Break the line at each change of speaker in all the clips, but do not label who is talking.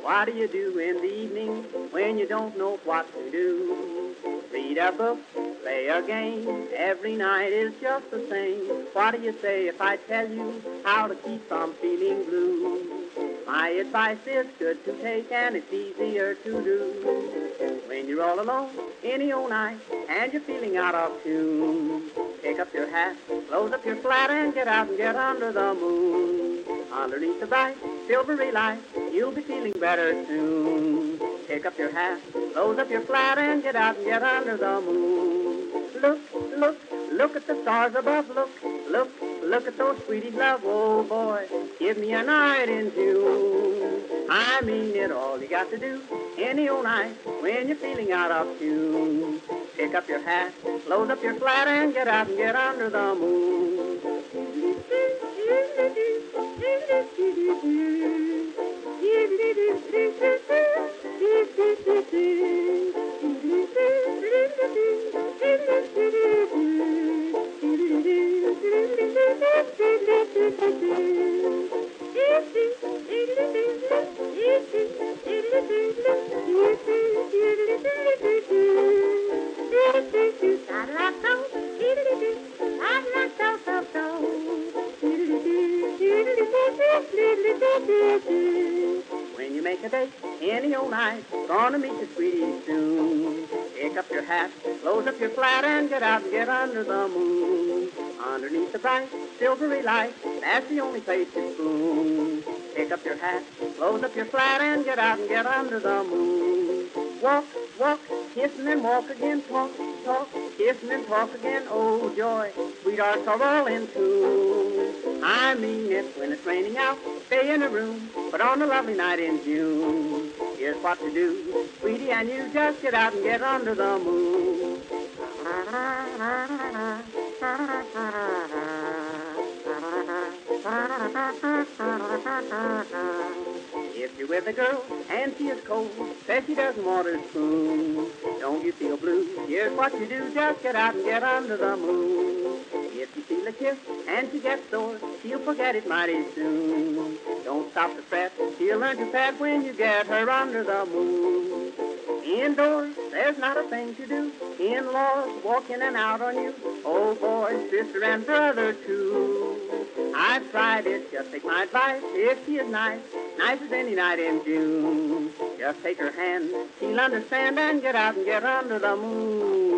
What do you do in the evening when you don't know what to do? Read a book, play a game, every night is just the same. What do you say if I tell you how to keep from feeling blue? My advice is good to take and it's easier to do. When you're all alone, any old night, and you're feeling out of tune, pick up your hat, close up your flat, and get out and get under the moon. Underneath the bright, silvery light, you'll be feeling better soon. Pick up your hat, close up your flat, and get out and get under the moon. Look, look, look at the stars above. Look, look, look at those sweeties love. Oh boy, give me a night in June. I mean it, all you got to do any old night when you're feeling out of tune. Pick up your hat, close up your flat, and get out and get under the moon. When you make a date any old night, gonna meet your sweetie soon. Pick up your hat, close up your flat, and get out and get under the moon. Underneath the bright, silvery light, that's the only place to spoon. Pick up your hat, close up your flat, and get out and get under the moon. Walk, walk, kissing and walk again, talk, talk, kissing and talk again, oh joy, sweethearts are all in tune. I mean it, when it's raining out, stay in a room, but on a lovely night in June, here's what to do, sweetie, and you just get out and get under the moon. If you're with a girl and she is cold, says she doesn't want her spoon, don't you feel blue? Here's what you do, just get out and get under the moon. If you feel a kiss and she gets sore, she'll forget it mighty soon. Don't stop to fret, she'll learn to pet when you get her under the moon. Indoors, there's not a thing to do. In-laws walk in and out on you. Oh boy, sister and brother too. I've tried it, just take my advice. If she is nice, nice as any night in June, just take her hand, she'll understand, and get out and get under the moon.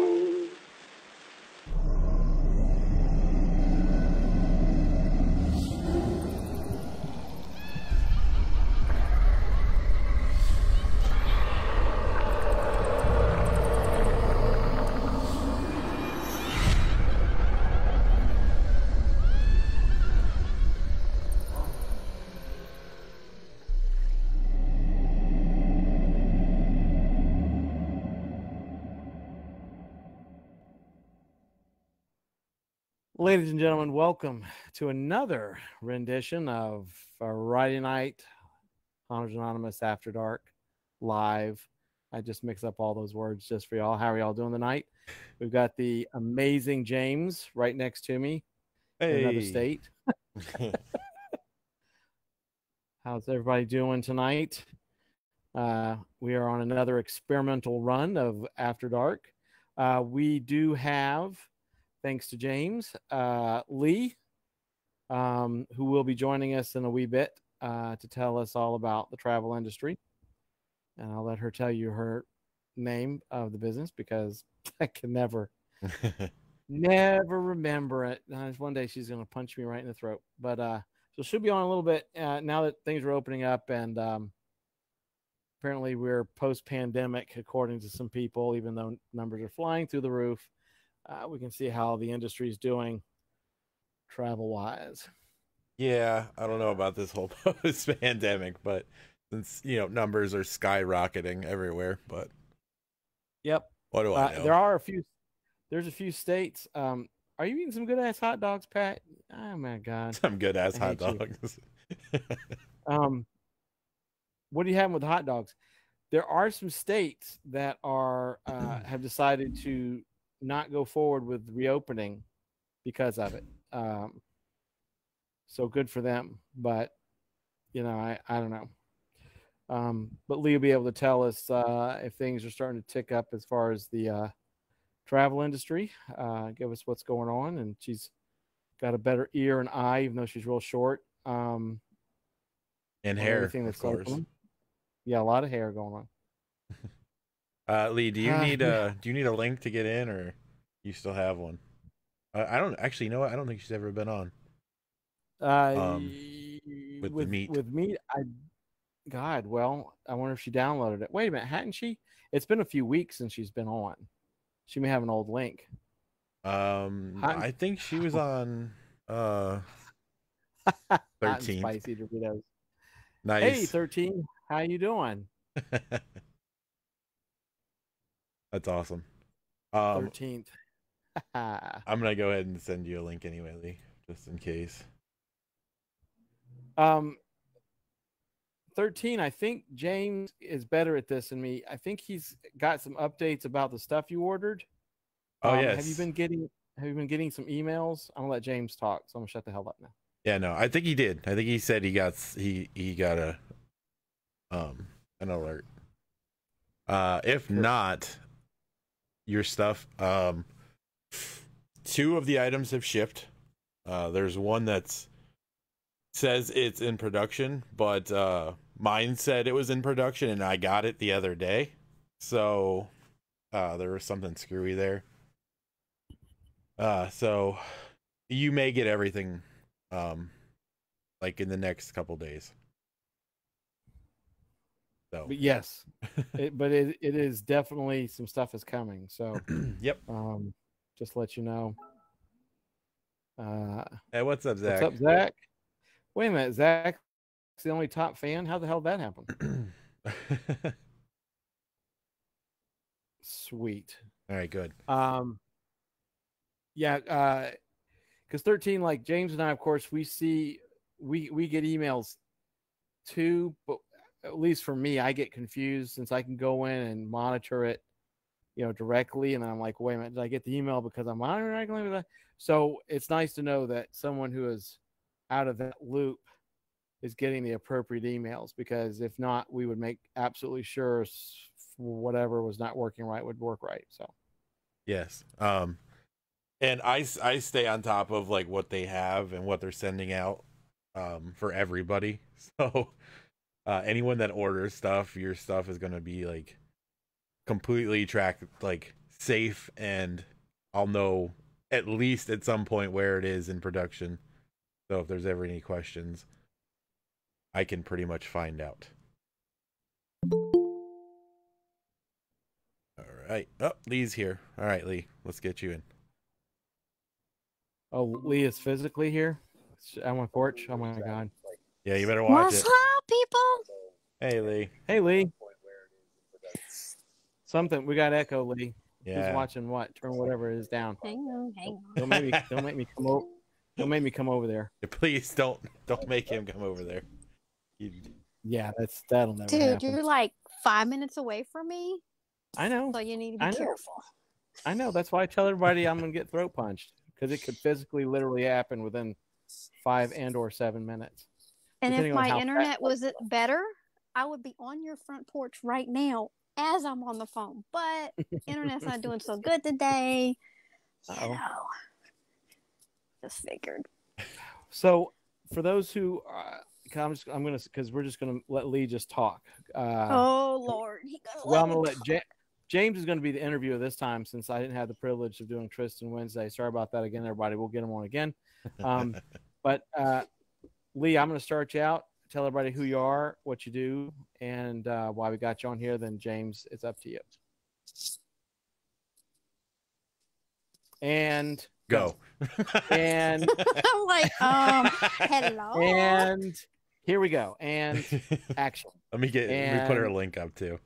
Ladies and gentlemen, welcome to another rendition of Friday Night Hunters Anonymous After Dark live. I just mix up all those words just for y'all. How are y'all doing tonight? We've got the amazing James right next to me in another state. How's everybody doing tonight? We are on another experimental run of After Dark. We do have, thanks to James, Lee, who will be joining us in a wee bit to tell us all about the travel industry. And I'll let her tell you her name of the business because I can never remember it. One day she's going to punch me right in the throat. But so she'll be on a little bit now that things are opening up. And apparently we're post-pandemic, according to some people, even though numbers are flying through the roof. We can see how the industry is doing travel-wise.
Yeah, I don't know about this whole post-pandemic, but since, numbers are skyrocketing everywhere, but
yep.
What do I know?
There's a few states. Are you eating some good-ass hot dogs, Pat? Oh, my God.
Some good-ass hot dogs.
What are you having with hot dogs? There are some states that are have decided to not go forward with reopening because of it. So good for them. But, I don't know. But Lee will be able to tell us if things are starting to tick up as far as the travel industry. Give us what's going on, and she's got a better ear and eye, even though she's real short.
And hair,
everything that's
of course.
local. Yeah, a lot of hair going on.
Lee, do you need a link to get in, or you still have one? I don't actually know. I don't think she's ever been on. With the meat.
With meat, well, I wonder if she downloaded it. Wait a minute, hadn't she? It's been a few weeks since she's been on. She may have an old link.
I think she was on 13.
Spicy Doritos.
Nice.
Hey, 13, how you doing?
That's awesome.
13th.
I'm gonna go ahead and send you a link anyway, Lee, just in case.
13, I think James is better at this than me. I think he's got some updates about the stuff you ordered.
Oh yes.
Have you been getting some emails? I'm gonna let James talk, so I'm gonna shut the hell up now.
Yeah, no, I think he did. I think he said he got a an alert. If not, your stuff, 2 of the items have shipped. There's one that's says it's in production, but mine said it was in production and I got it the other day. So there was something screwy there. So you may get everything like in the next couple days. So
But yes, it is definitely some stuff is coming. So
yep.
Just let you know.
Hey, what's up, Zach?
What's up, Zach? Wait a minute, Zach's the only top fan? How the hell did that happen? Sweet.
All right, good.
Yeah, because 13, like James and I, of course, we get emails too, but at least for me, I get confused since I can go in and monitor it, directly, and I'm like, wait a minute, did I get the email because I'm monitoring it? So it's nice to know that someone who is out of that loop is getting the appropriate emails, because if not, we would make absolutely sure whatever was not working right would work right. So
yes. And I stay on top of like what they have and what they're sending out for everybody. So anyone that orders stuff, your stuff is going to be like completely tracked, like safe, and I'll know at least at some point where it is in production. So if there's ever any questions, I can pretty much find out. All right. Oh, Lee's here. All right, Lee, let's get you in.
Oh, Lee is physically here on my porch. Oh my God.
Yeah, you better watch
What's
it.
up, people?
Hey, Lee.
Hey, Lee. Something we got echo, Lee.
Yeah.
He's watching what? Turn whatever it is down.
Hang on.
Don't make me come over. Don't make me come over there.
Please don't make him come over there.
Yeah, that'll never
Dude,
happen.
you're like 5 minutes away from me,
I know.
so you need to be careful.
I know. That's why I tell everybody I'm gonna get throat punched, because it could physically, literally happen within 5 and/or 7 minutes.
And if
depending on
my
how
internet was better, I would be on your front porch right now as I'm on the phone. But internet's not doing so good today.
Uh-oh.
Just figured.
So for those who, because we're just gonna let Lee just talk.
Oh Lord,
well, I'm gonna let James is going to be the interviewer this time, since I didn't have the privilege of doing Tristan Wednesday. Sorry about that again, everybody. We'll get him on again. But Lee, I'm going to start you out. Tell everybody who you are, what you do, and why we got you on here. Then James, it's up to you. And
go.
And
I'm like, hello.
And here we go. And action.
Let me put her link up too.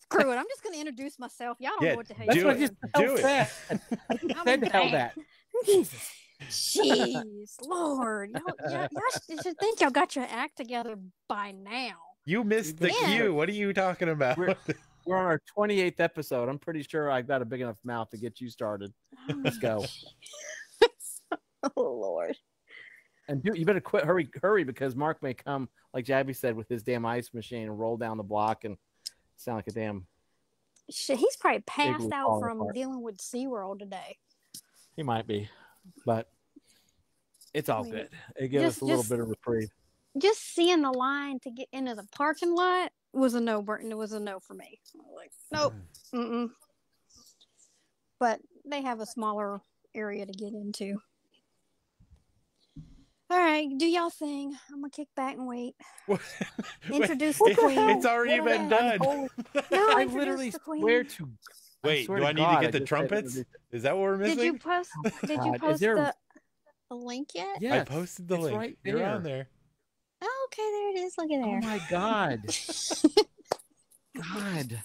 Screw it. I'm just going to introduce myself. Y'all don't know what the hell
that's
you're
what
doing.
Do it. I just said to tell that.
Jesus. Jeez, Lord. Y'all should think y'all got your act together by now.
You missed the cue. What are you talking about?
We're on our 28th episode. I'm pretty sure I've got a big enough mouth to get you started. Let's go.
Oh, Lord.
And you better quit, hurry, because Mark may come, like Jabby said, with his damn ice machine and roll down the block and sound like a damn.
He's probably passed
Igloo
out
falling
from
apart.
dealing with SeaWorld today.
He might be, but it's all good. It gives us a little bit of reprieve.
Just seeing the line to get into the parking lot was a no, Burton. It was a no for me. I was like, nope. Mm-mm. But they have a smaller area to get into. All right, do y'all thing. I'm going to kick back and wait. Introduce the queen.
It's already been done.
No,
I literally swear to.
Wait,
swear
do
to
I need
God,
to get the
just
trumpets? Is that what we're missing?
Did you post the link yet?
Yes,
I posted the link.
Right
You're on there.
Oh, okay, there it is. Look at there.
Oh my God. God.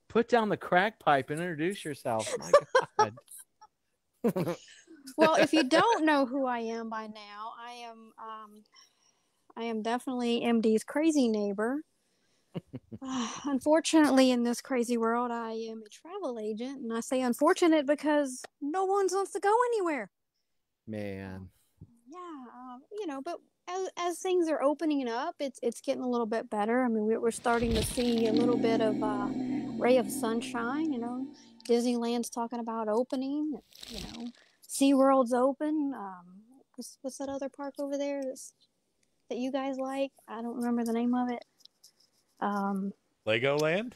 Put down the crack pipe and introduce yourself. My God.
Well, if you don't know who I am by now, I am definitely MD's crazy neighbor. Unfortunately, in this crazy world, I am a travel agent, and I say unfortunate because no one wants to go anywhere.
Man.
Yeah, but as things are opening up, it's getting a little bit better. I mean, we're starting to see a little bit of ray of sunshine. Disneyland's talking about opening. SeaWorld's open. What's that other park over there that you guys like? I don't remember the name of it.
Legoland?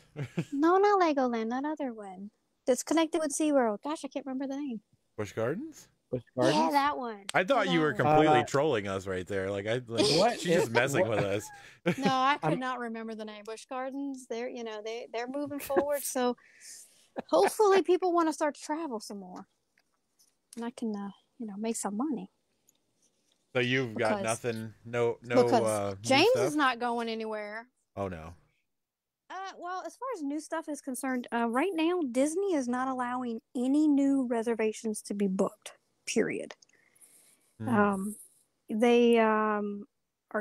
No, not Legoland. That other one that's connected with SeaWorld. Gosh, I can't remember the name.
Busch Gardens?
Busch Gardens?
Yeah, that one.
I thought you were completely trolling us right there. What? She's just messing with us.
No, I could not remember the name. Busch Gardens. They're moving forward. So hopefully people want to start to travel some more, and I can make some money.
So you've got nothing, no.
Because James is not going anywhere.
Oh no.
Well, as far as new stuff is concerned, right now Disney is not allowing any new reservations to be booked. Period. They are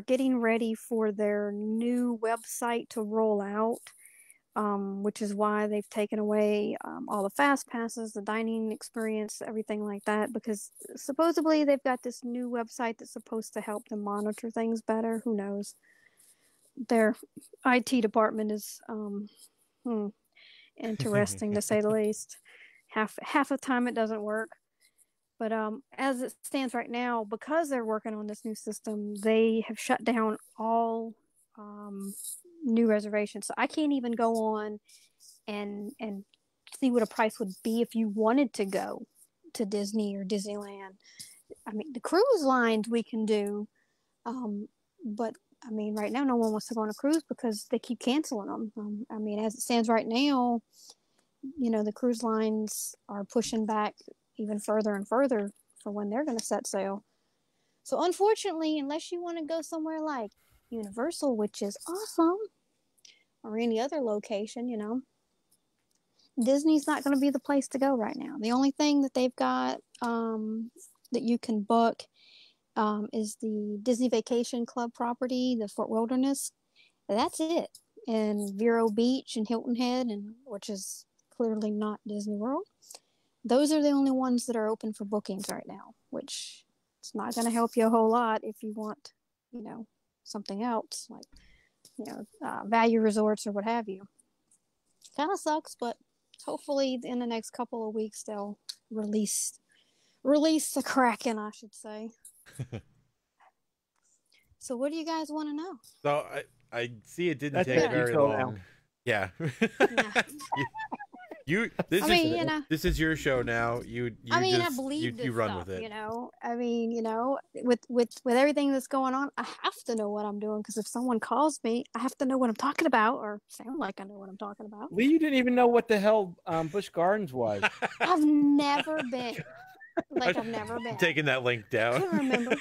getting ready for their new website to roll out, which is why they've taken away all the fast passes, the dining experience, everything like that, because supposedly they've got this new website that's supposed to help them monitor things better. Who knows? Their IT department is interesting to say the least. Half the time it doesn't work. But as it stands right now, because they're working on this new system, they have shut down all new reservations. So I can't even go on and see what a price would be if you wanted to go to Disney or Disneyland. I mean, the cruise lines we can do, but I mean, right now no one wants to go on a cruise because they keep canceling them. I mean, as it stands right now, the cruise lines are pushing back even further and further for when they're going to set sail. So unfortunately, unless you want to go somewhere like Universal, which is awesome, or any other location, Disney's not going to be the place to go right now. The only thing that they've got that you can book is the Disney Vacation Club property, the Fort Wilderness. That's it. And Vero Beach and Hilton Head, which is clearly not Disney World. Those are the only ones that are open for bookings right now, which it's not going to help you a whole lot if you want, something else like, value resorts or what have you. Kind of sucks, but hopefully in the next couple of weeks they'll release the Kraken, I should say. So what do you guys want to know?
So I see it didn't take very long. Yeah. This is your show now. I believe you run with it. With
everything that's going on, I have to know what I'm doing, because if someone calls me, I have to know what I'm talking about, or sound like I know what I'm talking about.
Lee, you didn't even know what the hell Busch Gardens was.
I've never been. I've never been.
Taking that link down.
I couldn't remember.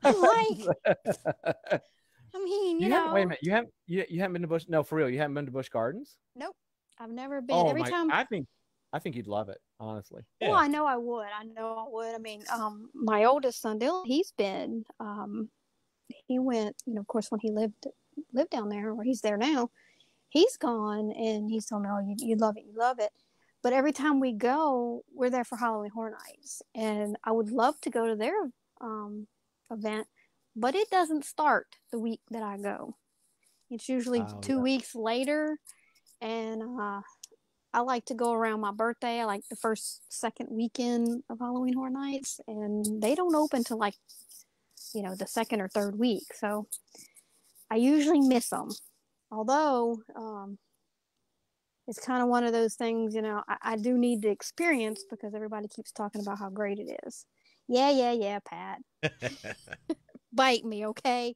I mean,
wait a minute. You haven't been to Busch? No, for real. You haven't been to Busch Gardens?
Nope. I've never been.
Oh,
Every time.
I think you'd love it, honestly.
Yeah. Well, I know I would. I mean, my oldest son, Dylan, he's been. He went. Of course, when he lived down there, or he's there now. He's gone, and he's told me, "Oh, you love it. You love it." But every time we go, we're there for Halloween Horror Nights, and I would love to go to their event. but it doesn't start the week that I go. It's usually 2 weeks later, and I like to go around my birthday. I like the second weekend of Halloween Horror Nights, and they don't open till like, the second or third week. So I usually miss them. Although it's kind of one of those things, I do need to experience because everybody keeps talking about how great it is. Yeah, Pat. Bite me, okay?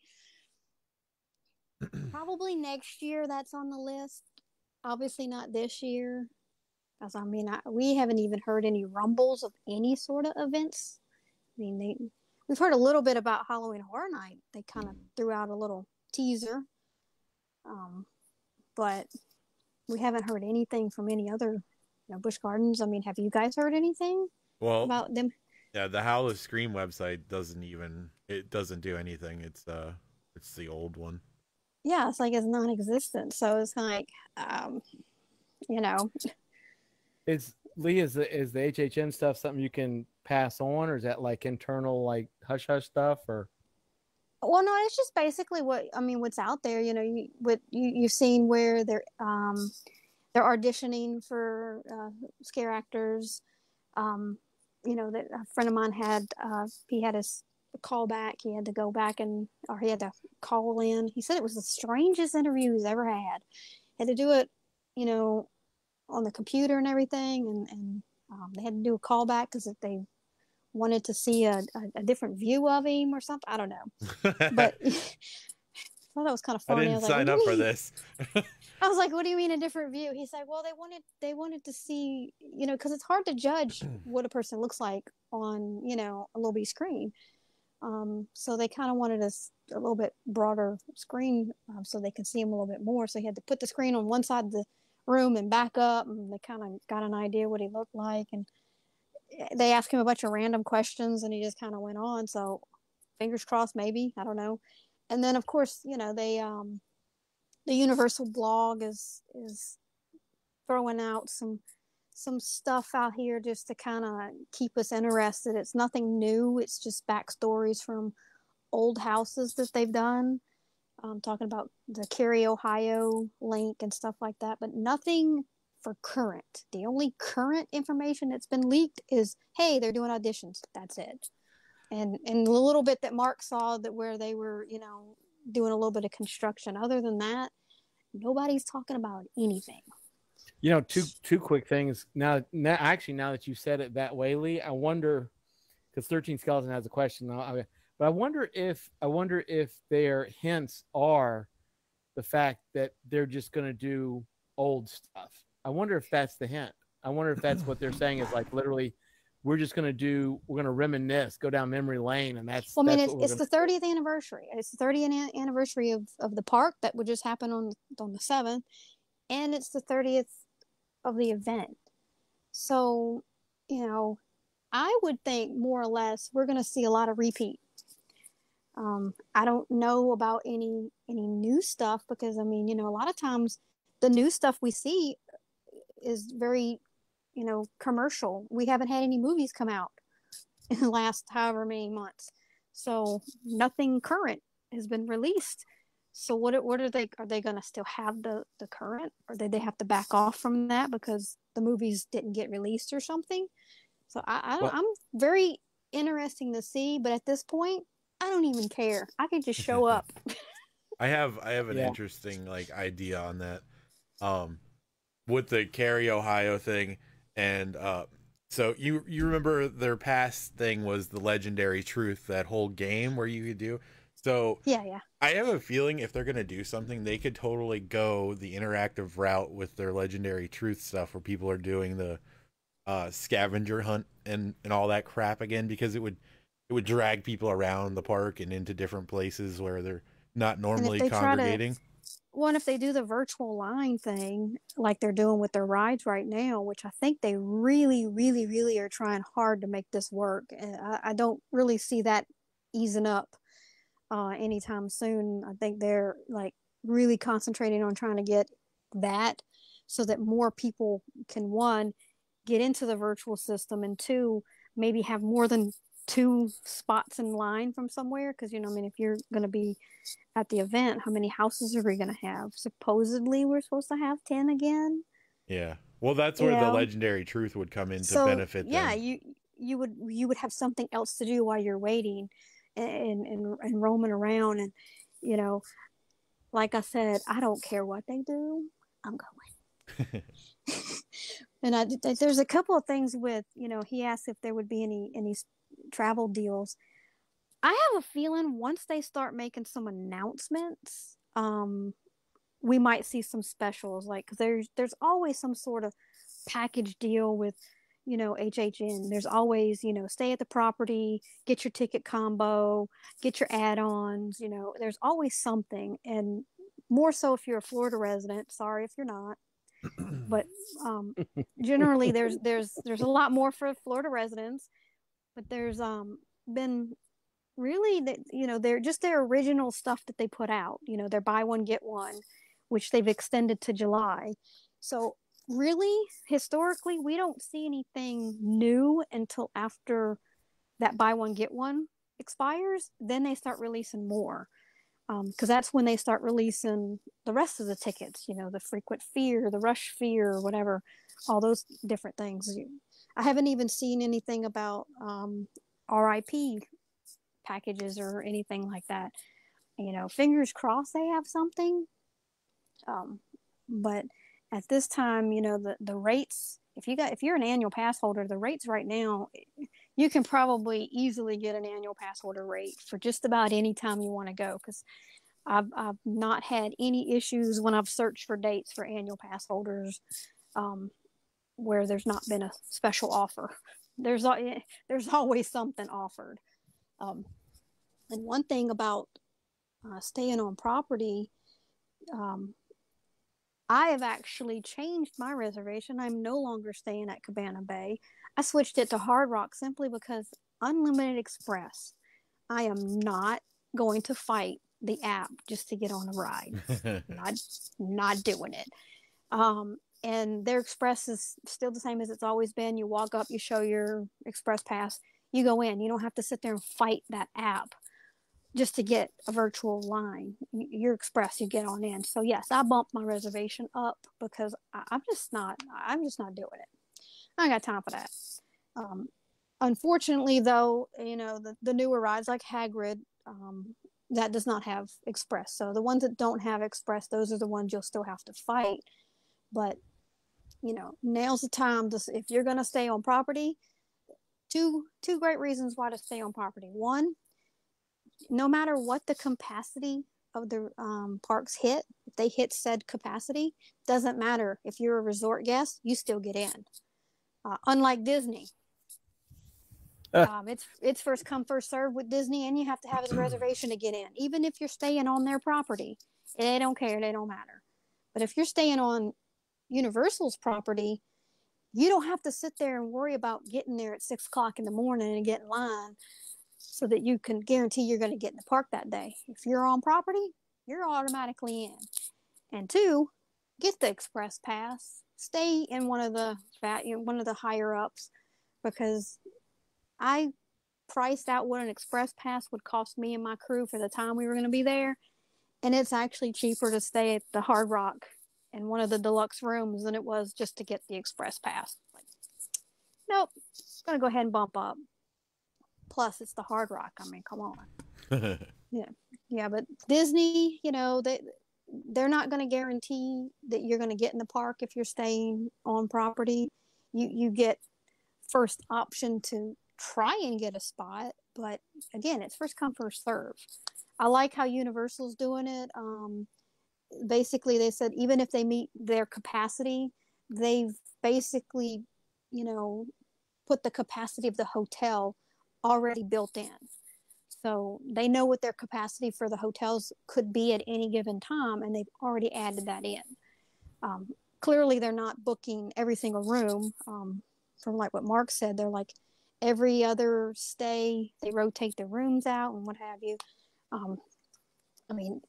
Probably next year that's on the list. Obviously not this year. Because, we haven't even heard any rumbles of any sort of events. We've heard a little bit about Halloween Horror Night. They kind of threw out a little teaser. But we haven't heard anything from any other Busch Gardens. Have you guys heard anything about them?
Yeah, the Howl of Scream website doesn't do anything. It's the old one.
Yeah, it's like it's non-existent. So it's like,
Is the HHN stuff something you can pass on, or is that like internal, like hush hush stuff, or?
Well, no, it's just basically what's out there. You've seen where they're auditioning for scare actors. That a friend of mine had he had his callback. He had to go back or he had to call in. He said it was the strangest interview he's ever had. Had to do it, on the computer and everything, and they had to do a callback because they wanted to see a different view of him or something. I don't know, but I thought that was kind of funny.
I didn't sign up for this.
I was like, "What do you mean a different view?" He's like, "Well, they wanted to see, because it's hard to judge what a person looks like on, a little bitty screen. So they kind of wanted a little bit broader screen so they could see him a little bit more. So he had to put the screen on one side of the room and back up, and they kind of got an idea what he looked like. And they asked him a bunch of random questions, and he just kind of went on. So fingers crossed, maybe, I don't know. And then of course, the Universal blog is throwing out some stuff out here just to kind of keep us interested. It's nothing new. It's just backstories from old houses that they've done. Talking about the Cary, Ohio link and stuff like that, but nothing for current. The only current information that's been leaked is, hey, they're doing auditions. That's it. And the little bit that Mark saw that where they were, doing a little bit of construction. Other than that, nobody's talking about anything.
Two quick things. Now that you said it that way, Lee, I wonder, because 13 Skeleton has a question. But I wonder if their hints are the fact that they're just going to do old stuff. I wonder if that's the hint. I wonder if that's what they're saying is like literally, we're going to reminisce, go down memory lane, and that's.
Well,
it's
the 30th anniversary. It's the 30th anniversary of the park that would just happen on the 7th, and it's the 30th of the event. So, I would think more or less we're going to see a lot of repeat. I don't know about any new stuff because a lot of times the new stuff we see is very, commercial. We haven't had any movies come out in the last however many months, so nothing current has been released. So what are they going to still have the current, or did they have to back off from that because the movies didn't get released or something? So I'm very interesting to see, but at this point, I don't even care. I can just show up.
I have an interesting idea on that. With the Cary, Ohio thing, and so you remember their past thing was the Legendary Truth, that whole game where you could do. So
yeah.
I have a feeling if they're gonna do something, they could totally go the interactive route with their Legendary Truth stuff, where people are doing the scavenger hunt and all that crap again, because it would drag people around the park and into different places where they're not normally congregating.
And if they do the virtual line thing like they're doing with their rides right now, which I think they really, really, really are trying hard to make this work, and I don't really see that easing up anytime soon. I think they're really concentrating on trying to get that so that more people can, one, get into the virtual system, and two, maybe have more than 2 spots in line from somewhere, because I mean, if you're going to be at the event, how many houses are we going to have? Supposedly we're supposed to have 10 again.
Yeah, well, that's where the legendary truth would come in to benefit them.
you would have something else to do while you're waiting and roaming around, and like I said, I don't care what they do, I'm going. And there's a couple of things with, he asked if there would be any travel deals. I have a feeling once they start making some announcements, we might see some specials, like, because there's always some sort of package deal with, HHN. There's always, stay at the property, get your ticket combo, get your add-ons, there's always something. And more so if you're a Florida resident, sorry if you're not, but generally there's a lot more for Florida residents. But there's been really that, they're just their original stuff that they put out, their buy one get one, which they've extended to July. So really, historically, we don't see anything new until after that buy one get one expires. Then they start releasing more, because that's when they start releasing the rest of the tickets, the frequent fear, the rush fear, whatever, all those different things. I haven't even seen anything about RIP packages or anything like that. Fingers crossed they have something. But at this time, the rates, if you're an annual pass holder, the rates right now, you can probably easily get an annual pass holder rate for just about any time you want to go. Because I've not had any issues when I've searched for dates for annual pass holders, where there's not been a special offer. There's always something offered. And one thing about staying on property, I have actually changed my reservation. I'm no longer staying at Cabana Bay. I switched it to Hard Rock simply because Unlimited Express, I am not going to fight the app just to get on a ride. not doing it. And their express is still the same as it's always been. You walk up, you show your express pass, you go in. You don't have to sit there and fight that app just to get a virtual line. Your express, you get on in. So yes, I bumped my reservation up because I'm just not doing it. I ain't got time for that. Unfortunately though, the newer rides like Hagrid, that does not have express. So the ones that don't have express, those are the ones you'll still have to fight. But now's the time to, if you're going to stay on property, two great reasons why to stay on property. One, no matter what the capacity of the parks hit, if they hit said capacity, doesn't matter. If you're a resort guest, you still get in. Unlike Disney, it's first come first serve with Disney, and you have to have a reservation to get in, even if you're staying on their property. They don't care. They don't matter. But if you're staying on Universal's property, you don't have to sit there and worry about getting there at 6 o'clock in the morning and get in line so that you can guarantee you're going to get in the park that day. If you're on property, you're automatically in. And 2, get the express pass. Stay in one of the higher ups, because I priced out what an express pass would cost me and my crew for the time we were going to be there, and it's actually cheaper to stay at the Hard Rock in one of the deluxe rooms than it was just to get the express pass. Like, nope, I'm going to go ahead and bump up. Plus, it's the Hard Rock. I mean, come on. Yeah, but Disney, they're not going to guarantee that you're going to get in the park if you're staying on property. You get first option to try and get a spot, but again, it's first come first serve. I like how Universal's doing it. Basically, they said even if they meet their capacity, they've basically, put the capacity of the hotel already built in. So they know what their capacity for the hotels could be at any given time, and they've already added that in. Clearly, they're not booking every single room. From like what Mark said, they're like every other stay, they rotate their rooms out and what have you. I mean,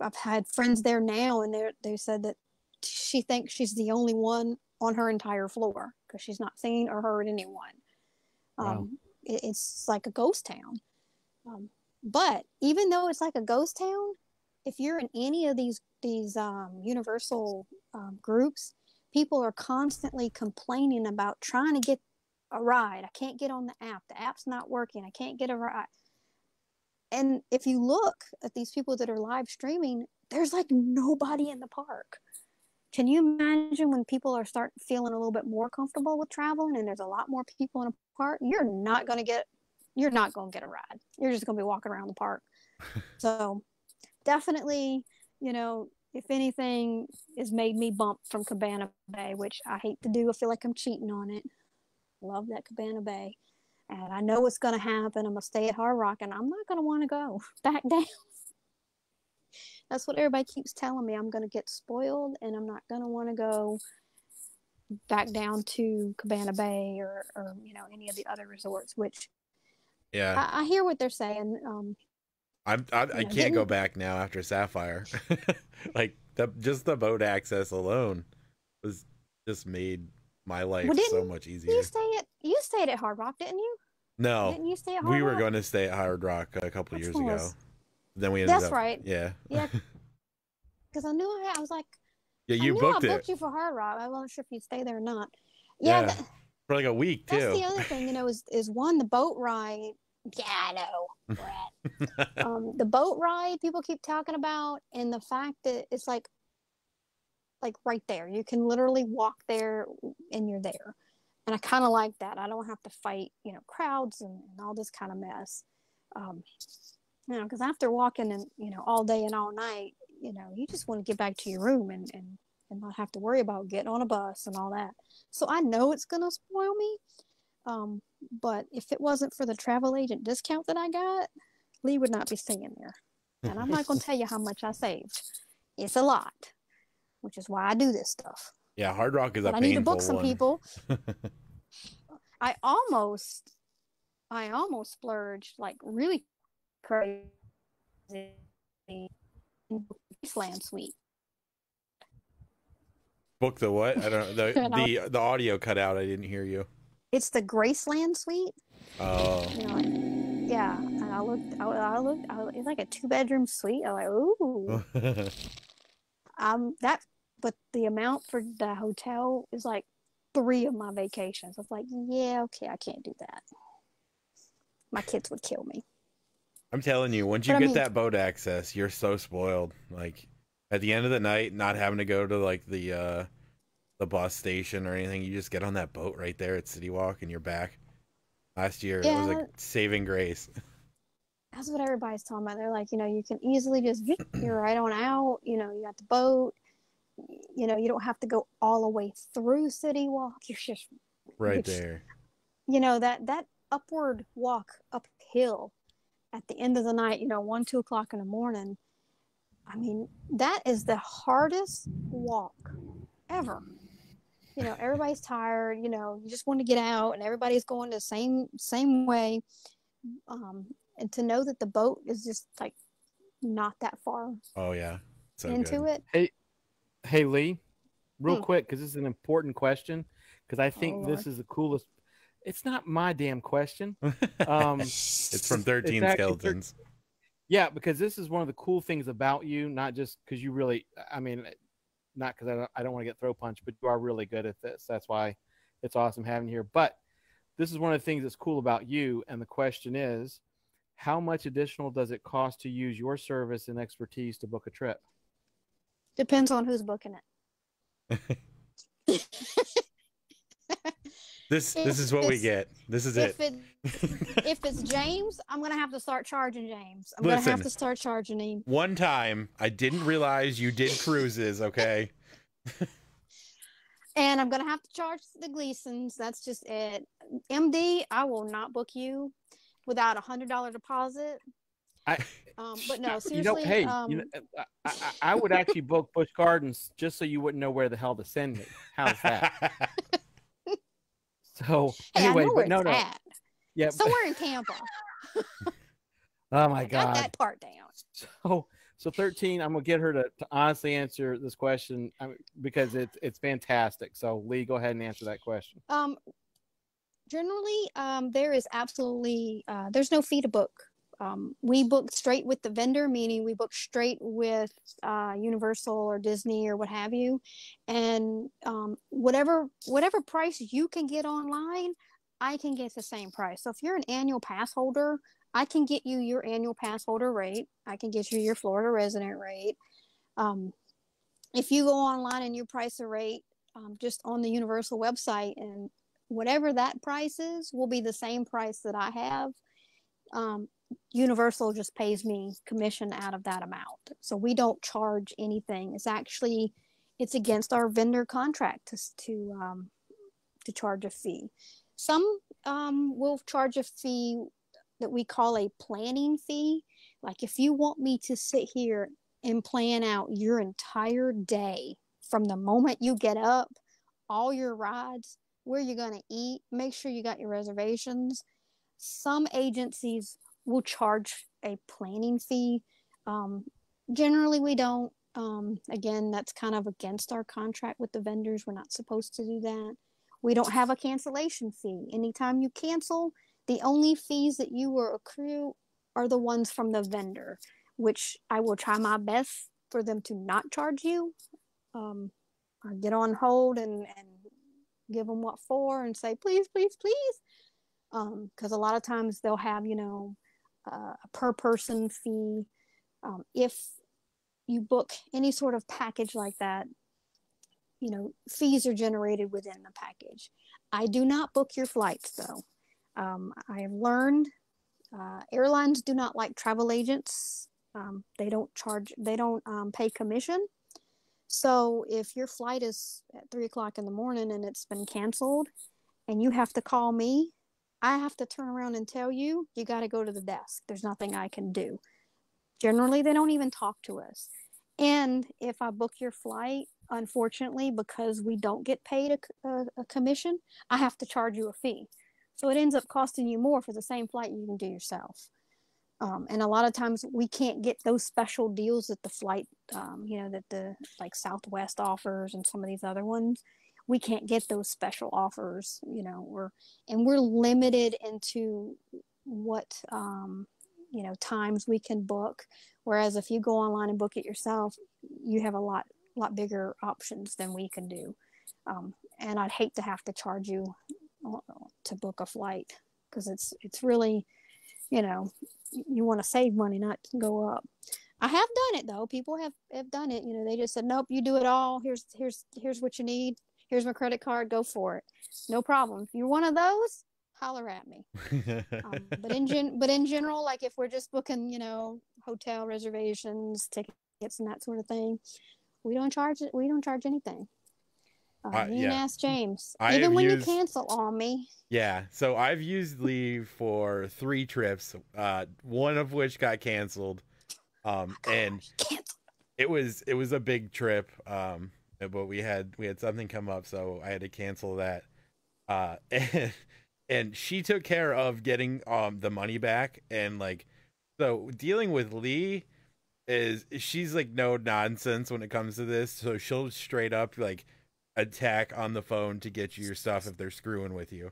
I've had friends there now, and they said that she thinks she's the only one on her entire floor because she's not seen or heard anyone.
Wow.
it's like a ghost town. But even though it's like a ghost town, if you're in any of these universal groups, people are constantly complaining about trying to get a ride. I can't get on the app. The app's not working. I can't get a ride. And if you look at these people that are live streaming, there's like nobody in the park. Can you imagine when people are start feeling a little bit more comfortable with traveling and there's a lot more people in a park? You're not going to get a ride. You're just going to be walking around the park. So definitely, if anything, has made me bump from Cabana Bay, which I hate to do. I feel like I'm cheating on it. Love that Cabana Bay. And I know what's going to happen. I'm going to stay at Hard Rock, and I'm not going to want to go back down. That's what everybody keeps telling me. I'm going to get spoiled, and I'm not going to want to go back down to Cabana Bay or any of the other resorts, which I hear what they're saying.
I can't go back now after Sapphire. Like just the boat access alone was just made my life so much easier.
You stayed at Hard Rock, didn't you?
No,
didn't you stay at Hard Rock?
We were going to stay at Hard Rock a couple years ago. Then we ended up.
That's right.
Yeah.
Yeah. Because I knew I was like.
Yeah, you booked it.
I booked you for Hard Rock. I wasn't sure if you'd stay there or not.
Yeah. For like a week too.
That's the other thing, is one, the boat ride. Yeah, I know, Brett. The boat ride people keep talking about, and the fact that it's like right there. You can literally walk there and you're there. And I kind of like that. I don't have to fight, crowds and all this kind of mess. Because after walking and, all day and all night, you just want to get back to your room and not have to worry about getting on a bus and all that. So I know it's going to spoil me. But if it wasn't for the travel agent discount that I got, Lee would not be staying there. And I'm not going to tell you how much I saved. It's a lot, which is why I do this stuff.
Yeah, Hard Rock is a painful one.
I need to book some people. I almost splurged like really crazy in Graceland Suite.
Book the what? I don't know. The audio cut out. I didn't hear you.
It's the Graceland Suite.
Oh.
Yeah. And I looked. It's like a 2-bedroom suite. I'm like, ooh. But the amount for the hotel is like 3 of my vacations. I was like, yeah, okay, I can't do that. My kids would kill me.
I'm telling you, once you get that boat access, you're so spoiled. Like at the end of the night, not having to go to like the bus station or anything, you just get on that boat right there at City Walk and you're back. Last year, it was like saving grace.
That's what everybody's talking about. They're like, you can easily just you're right on out. You got the boat. You don't have to go all the way through City Walk. You're just
right there.
That upward walk uphill at the end of the night, 1, 2 o'clock in the morning. I mean, that is the hardest walk ever. Everybody's tired, you just want to get out and everybody's going the same way. And to know that the boat is just like not that far.
Oh yeah. So
into
good.
it.
Hey Lee, real quick, because this is an important question, because I think this is the coolest. It's not my damn question.
It's from 13 Skeletons.
Yeah, because this is one of the cool things about you, not just because you really, not because I don't want to get throw punched, but you are really good at this. That's why it's awesome having you here. But this is one of the things that's cool about you. And the question is, how much additional does it cost to use your service and expertise to book a trip?
Depends on who's booking it.
This is what we get. This is it.
If it's James, I'm gonna have to start charging James. I'm gonna have to start charging him.
One time, I didn't realize you did cruises. Okay.
And I'm gonna have to charge the Gleasons. That's just it. MD, I will not book you without $100 deposit. But no, seriously.
I would actually book Busch Gardens just so you wouldn't know where the hell to send me. How's that? So anyway,
but no. Yeah, somewhere in Tampa.
Oh my God,
got that part down.
So 13. I'm gonna get her to honestly answer this question because it's fantastic. So Lee, go ahead and answer that question.
Generally, there is absolutely there's no fee to book. We book straight with the vendor, meaning we book straight with Universal or Disney or what have you, and whatever price you can get online, I can get the same price. So if you're an annual pass holder, I can get you your annual pass holder rate. I can get you your Florida resident rate. If you go online and you price a rate just on the Universal website, and whatever that price is will be the same price that I have. Universal just pays me commission out of that amount. So we don't charge anything. It's against our vendor contract to charge a fee. Some will charge a fee that we call a planning fee. Like if you want me to sit here and plan out your entire day from the moment you get up, all your rides, where you're going to eat, make sure you got your reservations. Some agencies will charge a planning fee. Generally, we don't. Again, that's kind of against our contract with the vendors. We're not supposed to do that. We don't have a cancellation fee. Anytime you cancel, the only fees that you will accrue are the ones from the vendor, which I will try my best for them to not charge you. I get on hold and give them what for and say, please, please, please. Because a lot of times they'll have, a per person fee. If you book any sort of package like that, fees are generated within the package. I do not book your flights though. I have learned airlines do not like travel agents. They don't pay commission. So if your flight is at 3:00 in the morning and it's been canceled and you have to call me, I have to turn around and tell you, you got to go to the desk. There's nothing I can do. Generally, they don't even talk to us. And if I book your flight, unfortunately, because we don't get paid a commission, I have to charge you a fee. So it ends up costing you more for the same flight you can do yourself. And a lot of times we can't get those special deals that the flight, that the like Southwest offers and some of these other ones. We can't get those special offers, we're limited into what, times we can book. Whereas if you go online and book it yourself, you have a lot bigger options than we can do. And I'd hate to have to charge you to book a flight because it's really, you want to save money, not go up. I have done it though. People have done it. They just said, nope, you do it all. Here's what you need. Here's my credit card. Go for it. No problem. If you're one of those, holler at me. But in general, like if we're just booking, hotel reservations, tickets, and that sort of thing, we don't charge it. We don't charge anything. You can ask James. Even when you cancel on me.
Yeah. So I've used Lee for 3 trips, one of which got canceled. And it was a big trip. But we had something come up, so I had to cancel that. And she took care of getting the money back. And so dealing with Lee she's no nonsense when it comes to this. So she'll straight up attack on the phone to get you your stuff if they're screwing with you.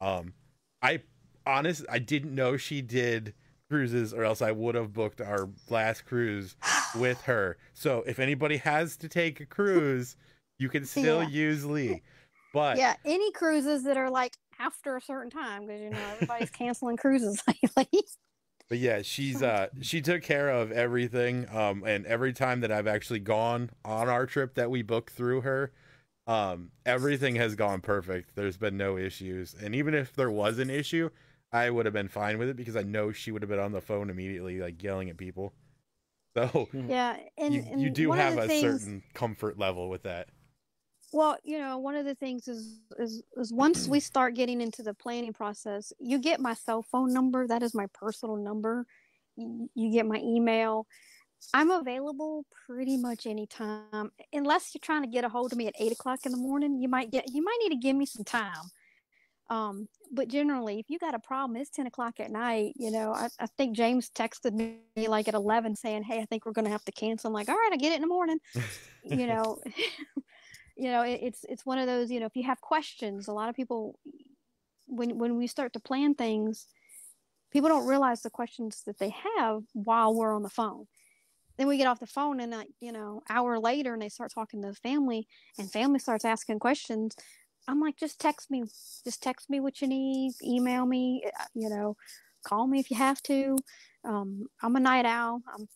I didn't know she did cruises, or else I would have booked our last cruise with her. So if anybody has to take a cruise, you can still use Lee. But
any cruises that are after a certain time, because everybody's canceling cruises lately.
But yeah, she took care of everything. And every time that I've actually gone on our trip that we booked through her, everything has gone perfect. There's been no issues. And even if there was an issue, I would have been fine with it because I know she would have been on the phone immediately, yelling at people. So
yeah, and
you do have a certain comfort level with that.
Well, one of the things is once we start getting into the planning process, you get my cell phone number. That is my personal number. You get my email. I'm available pretty much anytime, unless you're trying to get a hold of me at 8:00 in the morning. You might need to give me some time. But generally, if you got a problem, it's 10:00 at night. I think James texted me at 11 saying, "Hey, I think we're going to have to cancel." I'm like, "All right, I get it in the morning." It's one of those. If you have questions, a lot of people, when we start to plan things, people don't realize the questions that they have while we're on the phone. Then we get off the phone and, hour later, and they start talking to the family, and family starts asking questions. I'm like, just text me what you need, email me, call me if you have to. I'm a night owl. I'm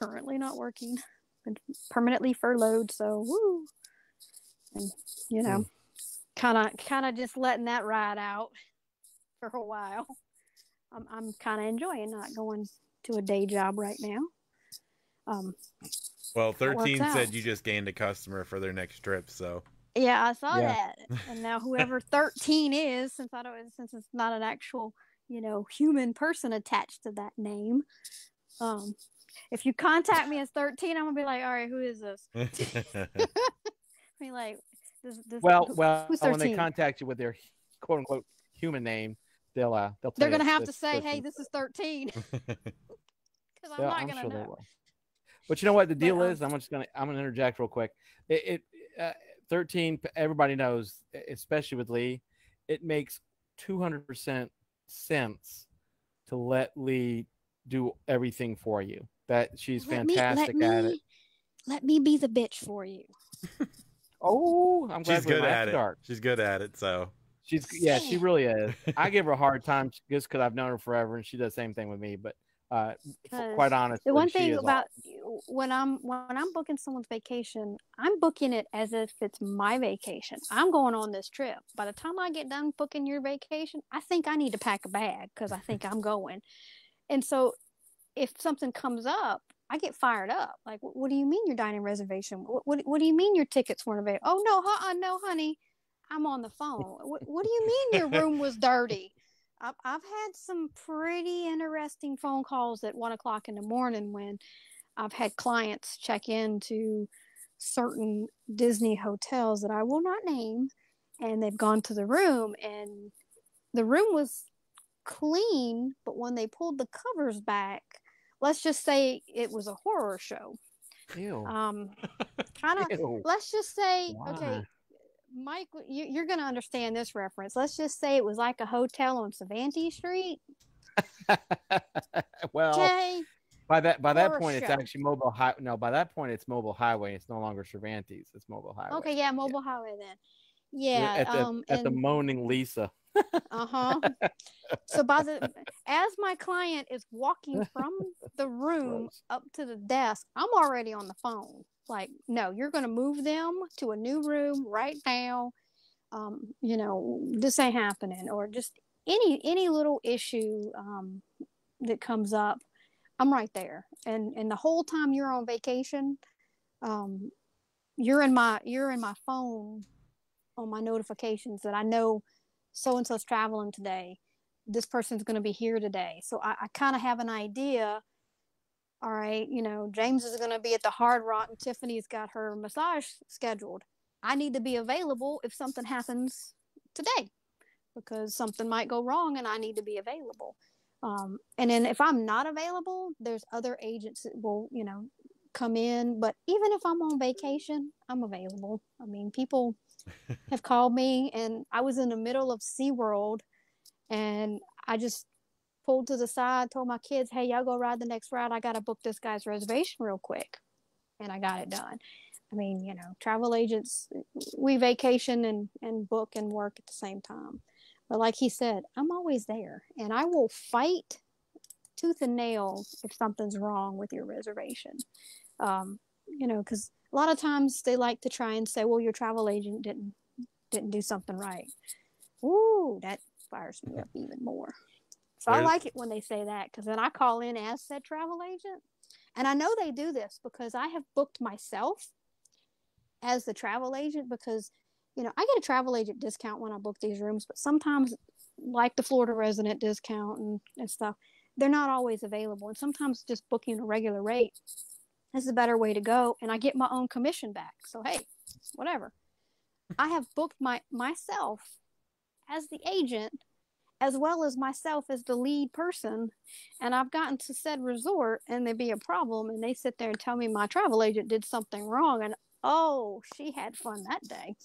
currently not working, been permanently furloughed. So, woo. And, kind of just letting that ride out for a while. I'm kind of enjoying not going to a day job right now.
Well, 13 said you just gained a customer for their next trip, so.
Yeah, I saw that. And now whoever 13 is, since it's not an actual, human person attached to that name, if you contact me as 13, I'm gonna be like, all right, who is this? Be like, this
well,
who's 13?
When they contact you with their quote unquote human name, they're
gonna have to say, hey, this is 13. Because I'm not gonna know.
But you know what the deal is? I'm gonna interject real quick. 13, everybody knows, especially with Lee, it makes 200% sense to let Lee do everything for you. That she's fantastic at it.
Let me be the bitch for you.
Oh, I'm glad
she's good at it.
Dark.
She's good at it, so.
She really is. I give her a hard time just because I've known her forever, and she does the same thing with me. But quite honest,
the one thing about when I'm booking someone's vacation, I'm booking it as if it's my vacation. I'm going on this trip. By the time I get done booking your vacation, I think I need to pack a bag because I think I'm going. And so, if something comes up, I get fired up. Like, what do you mean your dining reservation? What do you mean your tickets weren't available? Oh no, honey, I'm on the phone. What do you mean your room was dirty? I've had some pretty interesting phone calls at 1:00 in the morning when I've had clients check into certain Disney hotels that I will not name, and they've gone to the room, and the room was clean, but when they pulled the covers back, let's just say it was a horror show.
Ew.
Let's just say,
Why?
okay, Mike, you're going to understand this reference. Let's just say it was like a hotel on Cervantes Street.
Well,
okay.
By that point, it's actually Mobile High. No, by that point, it's Mobile Highway. It's no longer Cervantes. It's Mobile Highway.
Okay, yeah, Mobile Highway then. Yeah.
At the Moaning Lisa.
So as my client is walking from the room up to the desk, I'm already on the phone. Like, no, you're going to move them to a new room right now. This ain't happening. Or just any little issue that comes up, I'm right there. And the whole time you're on vacation, you're in my phone on my notifications that I know so-and-so's traveling today. This person's going to be here today. So I kind of have an idea. All right, James is going to be at the Hard Rock and Tiffany's got her massage scheduled. I need to be available if something happens today because something might go wrong and I need to be available. And then if I'm not available, there's other agents that will, come in. But even if I'm on vacation, I'm available. I mean, people have called me, and I was in the middle of SeaWorld, and I just pulled to the side, told my kids, hey, y'all go ride the next ride. I got to book this guy's reservation real quick. And I got it done. I mean, travel agents, we vacation and book and work at the same time. But like he said, I'm always there, and I will fight tooth and nail if something's wrong with your reservation. Because a lot of times they like to try and say, well, your travel agent didn't do something right. Ooh, that fires me up even more. So I like it when they say that, because then I call in as said travel agent. And I know they do this because I have booked myself as the travel agent because, I get a travel agent discount when I book these rooms, but sometimes, like the Florida resident discount and stuff, they're not always available. And sometimes just booking a regular rate is the better way to go. And I get my own commission back. So, hey, whatever. I have booked myself as the agent as well as myself as the lead person. And I've gotten to said resort and there'd be a problem. And they sit there and tell me my travel agent did something wrong. And, oh, she had fun that day.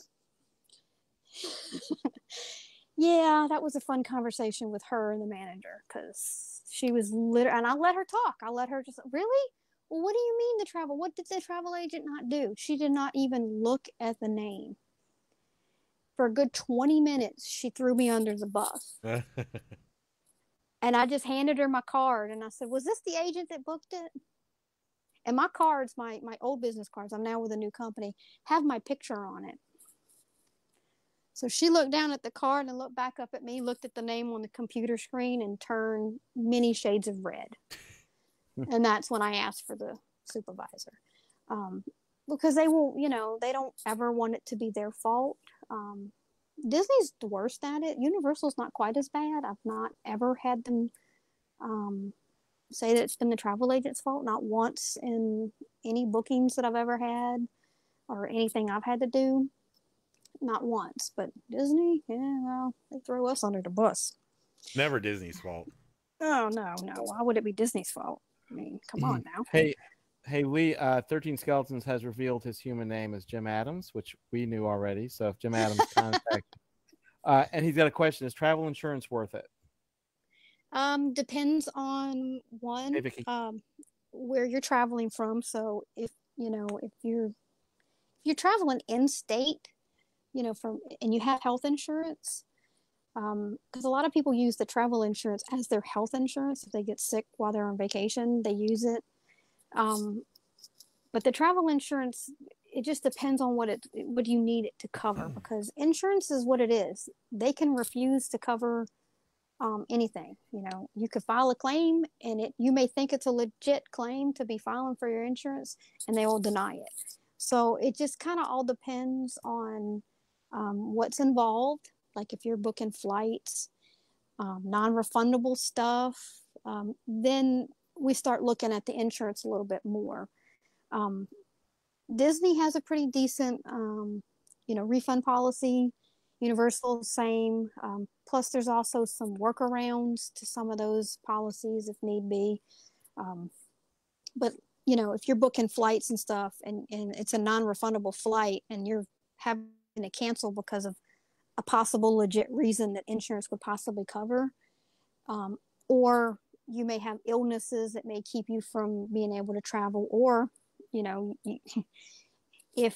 Yeah, that was a fun conversation with her and the manager, because she was literally, and I let her talk. I let her just, really? Well, what do you mean the travel? What did the travel agent not do? She did not even look at the name. For a good 20 minutes, she threw me under the bus. And I just handed her my card and I said, was this the agent that booked it? And my cards, my old business cards, I'm now with a new company, have my picture on it. So she looked down at the card and looked back up at me, looked at the name on the computer screen, and turned many shades of red. And that's when I asked for the supervisor. Because they will, they don't ever want it to be their fault. Disney's the worst at it. Universal's not quite as bad. I've not ever had them say that it's been the travel agent's fault. Not once in any bookings that I've ever had or anything I've had to do. Not once. But Disney, yeah, well, they throw us under the bus.
Never Disney's fault.
Oh, no. Why would it be Disney's fault? I mean, come on now.
Hey, Lee, 13 Skeletons has revealed his human name as Jim Adams, which we knew already. So if Jim Adams contacts, and he's got a question: is travel insurance worth it?
Depends on one, where you're traveling from. So if you're traveling in state, and you have health insurance, because a lot of people use the travel insurance as their health insurance. If they get sick while they're on vacation, they use it. But the travel insurance, it just depends on what you need it to cover, because insurance is what it is. They can refuse to cover anything. You could file a claim and you may think it's a legit claim to be filing for your insurance, and they will deny it. So it just kind of all depends on what's involved. Like if you're booking flights, non-refundable stuff, then we start looking at the insurance a little bit more. Disney has a pretty decent, refund policy. Universal, same. Plus, there's also some workarounds to some of those policies if need be. But, if you're booking flights and stuff and it's a non-refundable flight and you're having to cancel because of a possible legit reason that insurance would possibly cover, or you may have illnesses that may keep you from being able to travel, or if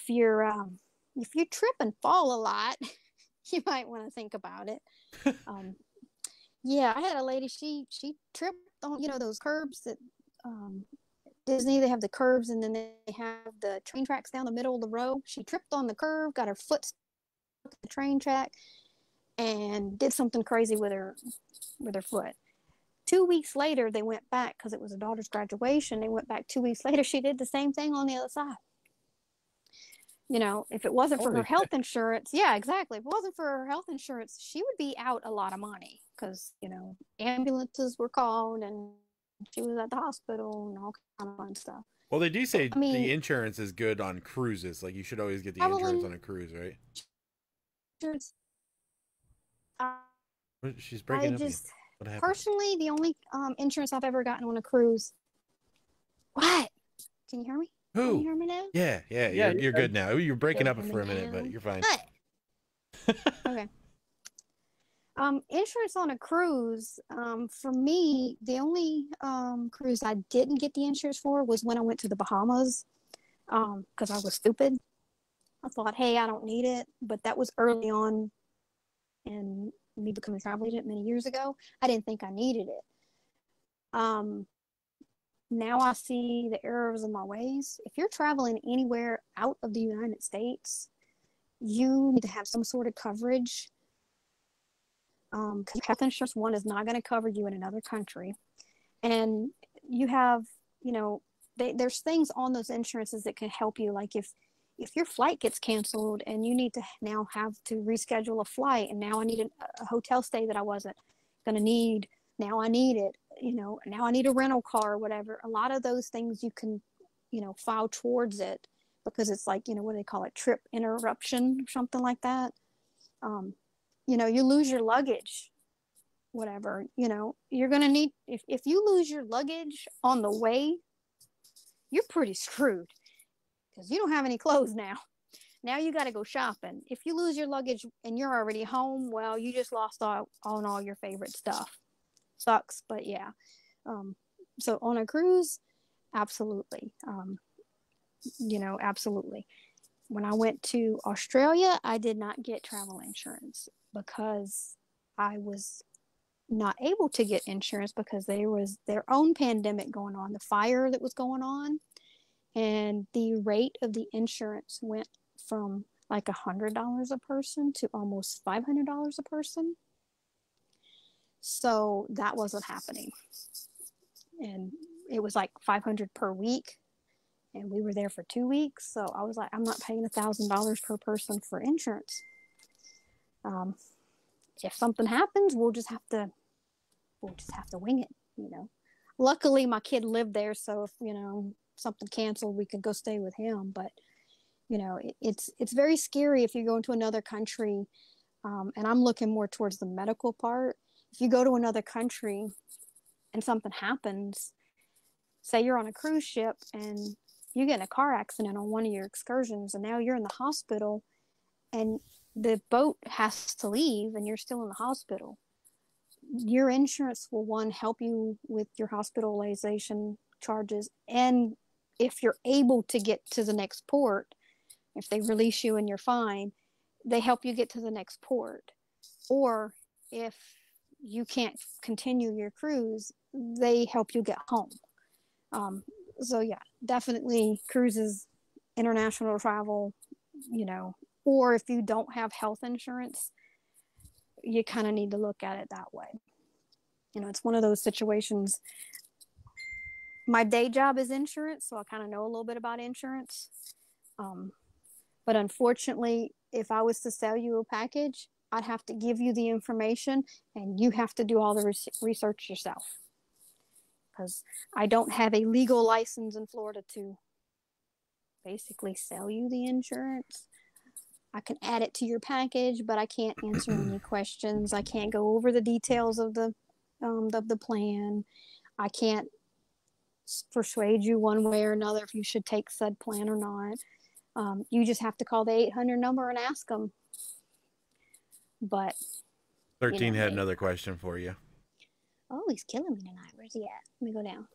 you trip and fall a lot, you might want to think about it. Yeah, I had a lady, she tripped on those curbs that Disney, they have the curbs and then they have the train tracks down the middle of the row. She tripped on the curb, got her foot stuck in the train track, and did something crazy with her foot. 2 weeks later, they went back because it was her daughter's graduation. They went back 2 weeks later. She did the same thing on the other side. If it wasn't for her health insurance, yeah, exactly. If it wasn't for her health insurance, she would be out a lot of money because, ambulances were called and she was at the hospital and all kind of fun stuff.
Well, they do say the insurance is good on cruises. Like you should always get the insurance on a cruise, right? She's breaking up. What happened?
Personally, the only insurance I've ever gotten on a cruise. What? Can you hear me?
Who?
Can you hear me now?
Yeah. You're good now. You're breaking up for a minute, but you're fine.
Okay. Insurance on a cruise. For me, the only cruise I didn't get the insurance for was when I went to the Bahamas. Because I was stupid. I thought, hey, I don't need it. But that was early on in me becoming a travel agent many years ago. I didn't think I needed it. Now I see the errors of my ways. If you're traveling anywhere out of the United States, you need to have some sort of coverage. Because health insurance, one, is not going to cover you in another country. And you have, there's things on those insurances that can help you. Like if your flight gets canceled and you need to now have to reschedule a flight, and now I need a hotel stay that I wasn't going to need, now I need it, now I need a rental car or whatever. A lot of those things you can, file towards it because it's like, what do they call it? Trip interruption or something like that. You lose your luggage, whatever, you're going to need, if you lose your luggage on the way, you're pretty screwed because you don't have any clothes now. Now you got to go shopping. If you lose your luggage and you're already home, well, you just lost all your favorite stuff. Sucks, but yeah. So on a cruise, absolutely. Absolutely. When I went to Australia, I did not get travel insurance because I was not able to get insurance because there was their own pandemic going on, the fire that was going on, and the rate of the insurance went from like $100 a person to almost $500 a person. So that wasn't happening. And it was like $500 per week. And we were there for 2 weeks. So I was like, I'm not paying $1,000 per person for insurance. If something happens, we'll just have to wing it, Luckily, my kid lived there. So if, something canceled, we could go stay with him. But, it's very scary if you go into another country. And I'm looking more towards the medical part. If you go to another country and something happens, say you're on a cruise ship and you get in a car accident on one of your excursions and now you're in the hospital and the boat has to leave and you're still in the hospital. Your insurance will, one, help you with your hospitalization charges. And if you're able to get to the next port, if they release you and you're fine, they help you get to the next port. Or if you can't continue your cruise, they help you get home. So yeah, definitely cruises, international travel, or if you don't have health insurance, you kind of need to look at it that way. It's one of those situations. My day job is insurance, so I kind of know a little bit about insurance. But unfortunately, if I was to sell you a package, I'd have to give you the information and you have to do all the research yourself. Because I don't have a legal license in Florida to basically sell you the insurance. I can add it to your package, but I can't answer any questions. I can't go over the details of the plan. I can't persuade you one way or another if you should take said plan or not. You just have to call the 800 number and ask them. But
13 had another question for you.
Oh, he's killing me tonight. Where's he at? Let me go down.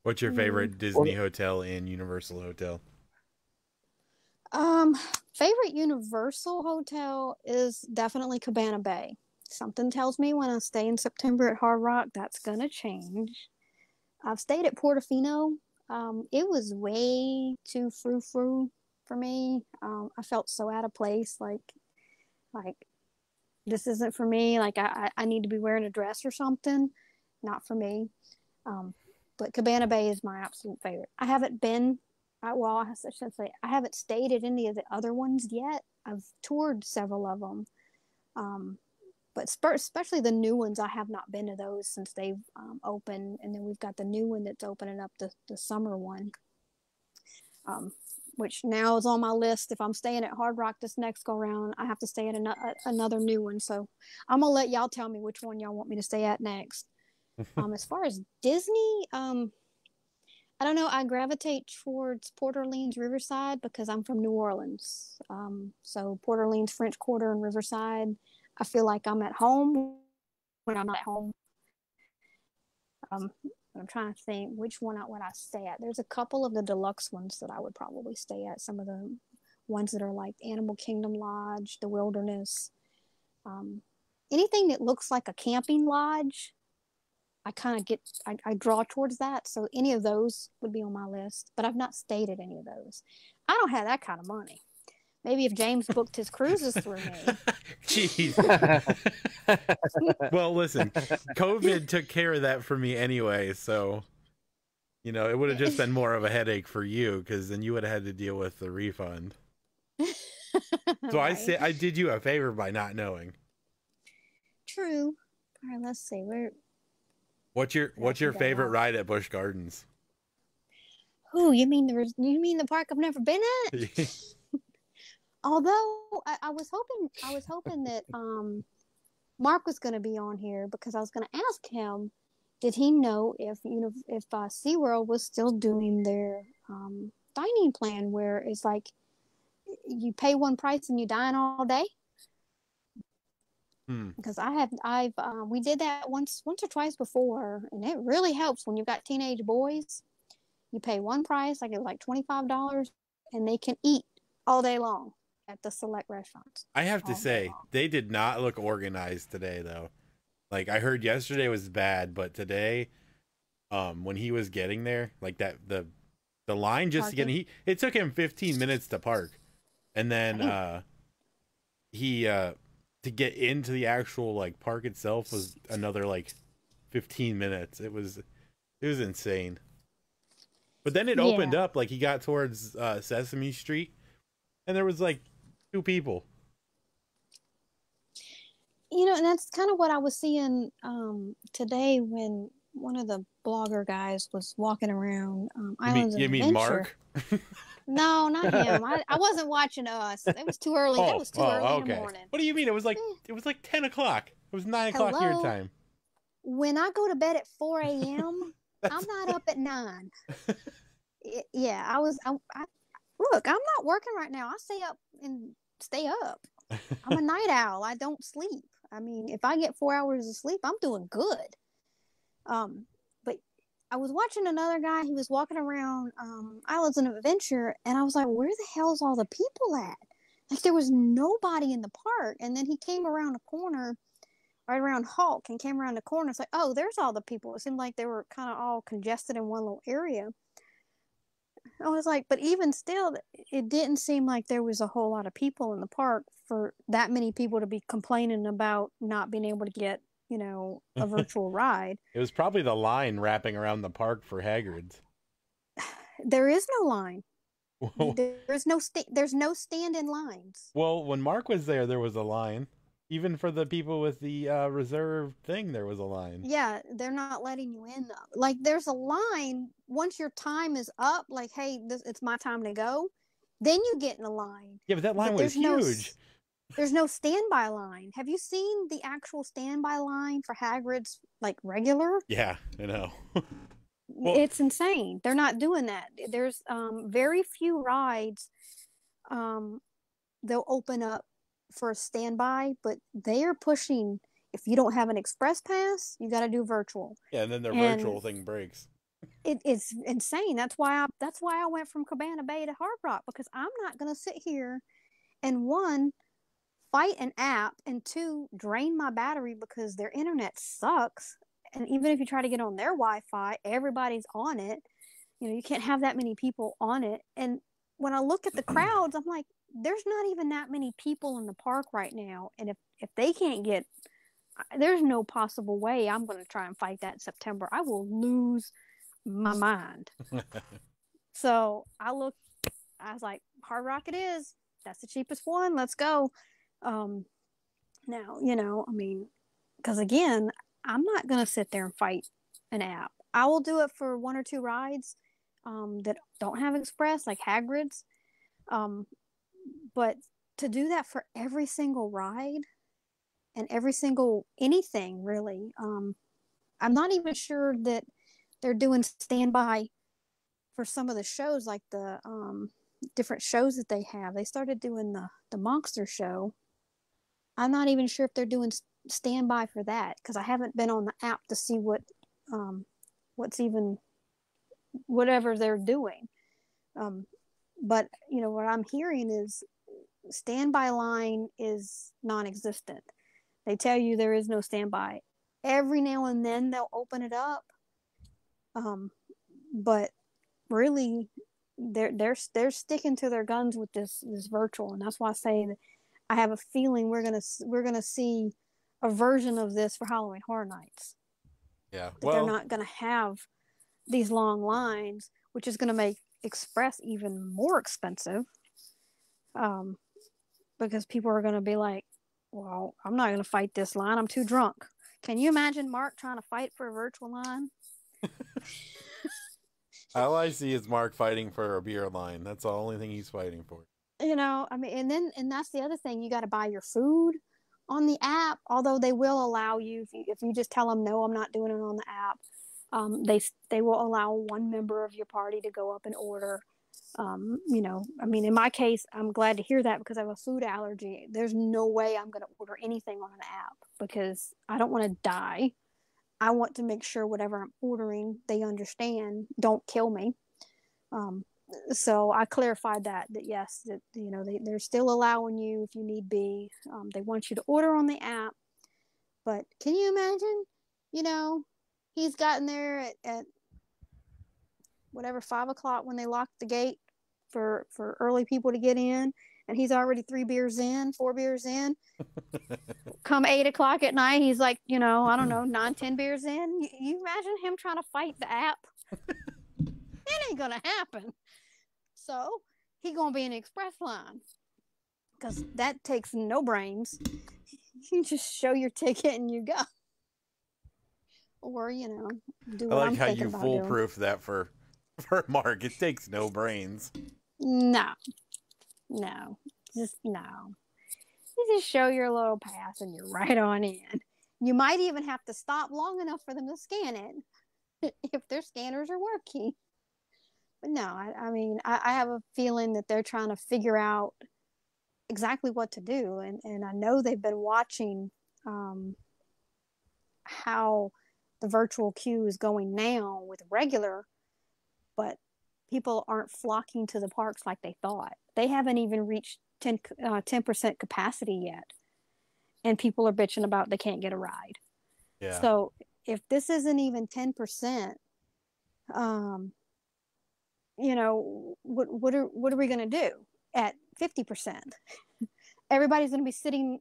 What's your favorite Disney hotel and Universal hotel?
Favorite Universal hotel is definitely Cabana Bay. Something tells me when I stay in September at Hard Rock, that's gonna change. I've stayed at Portofino. It was way too frou-frou for me. I felt so out of place. Like this isn't for me. Like I need to be wearing a dress or something. Not for me. But Cabana Bay is my absolute favorite. I haven't been, I should say, I haven't stayed at any of the other ones yet. I've toured several of them. But especially the new ones, I have not been to those since they've opened. And then we've got the new one that's opening up, the summer one, which now is on my list. If I'm staying at Hard Rock this next go round, I have to stay at another new one. So I'm going to let y'all tell me which one y'all want me to stay at next. As far as Disney, I don't know. I gravitate towards Port Orleans, Riverside because I'm from New Orleans. So Port Orleans, French Quarter, and Riverside. I feel like I'm at home when I'm not at home. I'm trying to think which one would I stay at. There's a couple of the deluxe ones that I would probably stay at. Some of the ones that are like Animal Kingdom Lodge, the Wilderness. Anything that looks like a camping lodge, I draw towards that. So any of those would be on my list, but I've not stayed at any of those. I don't have that kind of money. Maybe if James booked his cruises through me.
Jeez. Well, listen, COVID took care of that for me anyway. So, it would have just been more of a headache for you because then you would have had to deal with the refund. So right. I did you a favor by not knowing.
True. All right, let's see.
What's your favorite ride at Busch Gardens?
Oh, you mean the park I've never been at? Although I was hoping that Mark was going to be on here because I was going to ask him, did he know if SeaWorld was still doing their dining plan where it's like you pay one price and you dine all day. Because we did that once or twice before, and it really helps when you've got teenage boys. You pay one price, like it was like $25, and they can eat all day long at the select restaurants.
I have to say, they did not look organized today, though. Like, I heard yesterday was bad, but today, when he was getting there, like that, the line just
Parking?
to get, it took him 15 minutes to park, and then he to get into the actual like park itself was another like 15 minutes. It was insane. But then it opened up, like he got towards Sesame Street, and there was like 2 people.
You know, and that's kind of what I was seeing today when one of the blogger guys was walking around Islands of Adventure.
You mean Mark?
No, not him. I wasn't watching us. It was too early. It was too early in the morning.
What do you mean? It was like 10 o'clock. It was 9 o'clock your time.
When I go to bed at 4 a.m., I'm not up at 9. Yeah, I look, I'm not working right now. I stay up and stay up. I'm a night owl. I don't sleep. I mean, if I get 4 hours of sleep, I'm doing good. But I was watching another guy. He was walking around Islands of Adventure, and I was like, where the hell's all the people at? Like, there was nobody in the park. And then he came around a corner, right around Hulk, and came around the corner. It's like, oh, there's all the people. It seemed like they were kind of all congested in one little area. I was like, but even still, it didn't seem like there was a whole lot of people in the park for that many people to be complaining about not being able to get, you know, a virtual ride.
It was probably the line wrapping around the park for Hagrid's.
There is no line. There's no stand-in lines.
Well, when Mark was there was a line. Even for the people with the reserved thing, there was a line.
Yeah, they're not letting you in, though. Like, there's a line once your time is up, like, hey, it's my time to go, then you get in a line.
Yeah, but that line was huge.
There's no standby line. Have you seen the actual standby line for Hagrid's, like, regular?
Yeah, I know.
It's insane. They're not doing that. There's very few rides they'll open up for a standby, but they are pushing, if you don't have an express pass, you got to do virtual.
Yeah, and then the virtual thing breaks.
It's insane. That's why I went from Cabana Bay to Hard Rock, because I'm not going to sit here and, 1, fight an app, and 2, drain my battery because their internet sucks. And even if you try to get on their Wi-Fi, everybody's on it. You know, you can't have that many people on it. And when I look at the crowds, I'm like, there's not even that many people in the park right now. And if they can't get, there's no possible way I'm going to try and fight that in September. I will lose my mind. So I was like, Hard Rock it is. That's the cheapest one. Let's go. Now, you know, I mean, because again, I'm not going to sit there and fight an app. I will do it for 1 or 2 rides that don't have express, like Hagrid's. But to do that for every single ride and every single anything, really, I'm not even sure that they're doing standby for some of the shows, like the different shows that they have. They started doing the Monster Show. I'm not even sure if they're doing standby for that, because I haven't been on the app to see whatever they're doing. But you know, what I'm hearing is standby line is non-existent. They tell you there is no standby. Every now and then they'll open it up, but really they're sticking to their guns with this virtual, and that's why I say that I have a feeling we're gonna see a version of this for Halloween Horror Nights.
Yeah,
well, they're not gonna have these long lines, which is gonna make Express even more expensive, because people are gonna be like, well, I'm not gonna fight this line. I'm too drunk. Can you imagine Mark trying to fight for a virtual line?
All I see is Mark fighting for a beer line. That's the only thing he's fighting for.
You know, I mean, and that's the other thing. You got to buy your food on the app, although they will allow you, if you just tell them, no, I'm not doing it on the app, they will allow one member of your party to go up and order. You know, I mean, in my case, I'm glad to hear that because I have a food allergy. There's no way I'm going to order anything on an app because I don't want to die. I want to make sure whatever I'm ordering, they understand, don't kill me. So I clarified that yes, that, you know, they're still allowing you if you need be. They want you to order on the app. But can you imagine, you know, he's gotten there at whatever, 5 o'clock when they locked the gate for early people to get in, and he's already 4 beers in. Come 8 o'clock at night, he's like, you know, I don't know, 9-10 beers in. You imagine him trying to fight the app? It ain't gonna happen. So he gonna be in the express line because that takes no brains. You just show your ticket and you go. Or, you know, do what I'm thinking about doing.
I like how you foolproof that for Mark. It takes no brains.
No. Just no. You just show your little pass and you're right on in. You might even have to stop long enough for them to scan it if their scanners are working. But no, I mean, I have a feeling that they're trying to figure out exactly what to do. And I know they've been watching how the virtual queue is going now with regular, but people aren't flocking to the parks like they thought. They haven't even reached 10% capacity yet. And people are bitching about they can't get a ride.
Yeah.
So if this isn't even 10%, you know, what are we going to do at 50%? Everybody's going to be sitting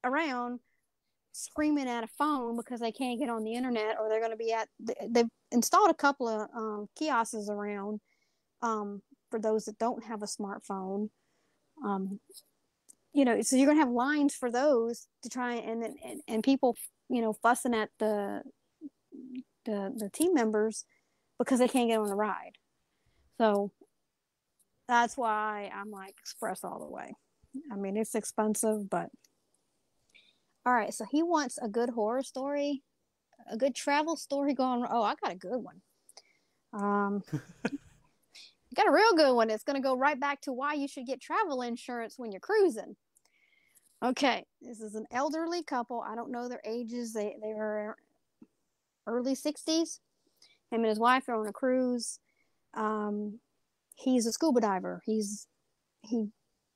around screaming at a phone because they can't get on the internet, or they're going to be they've installed a couple of kiosks around for those that don't have a smartphone. You know, so you're going to have lines for those to try and people, you know, fussing at the team members because they can't get on the ride. So that's why I'm like express all the way. I mean, it's expensive, but all right. So he wants a good horror story, a good travel story going. Oh, I got a good one. Got a real good one. It's going to go right back to why you should get travel insurance when you're cruising. Okay. This is an elderly couple. I don't know their ages. They were early 60s. Him and his wife are on a cruise. He's a scuba diver. He's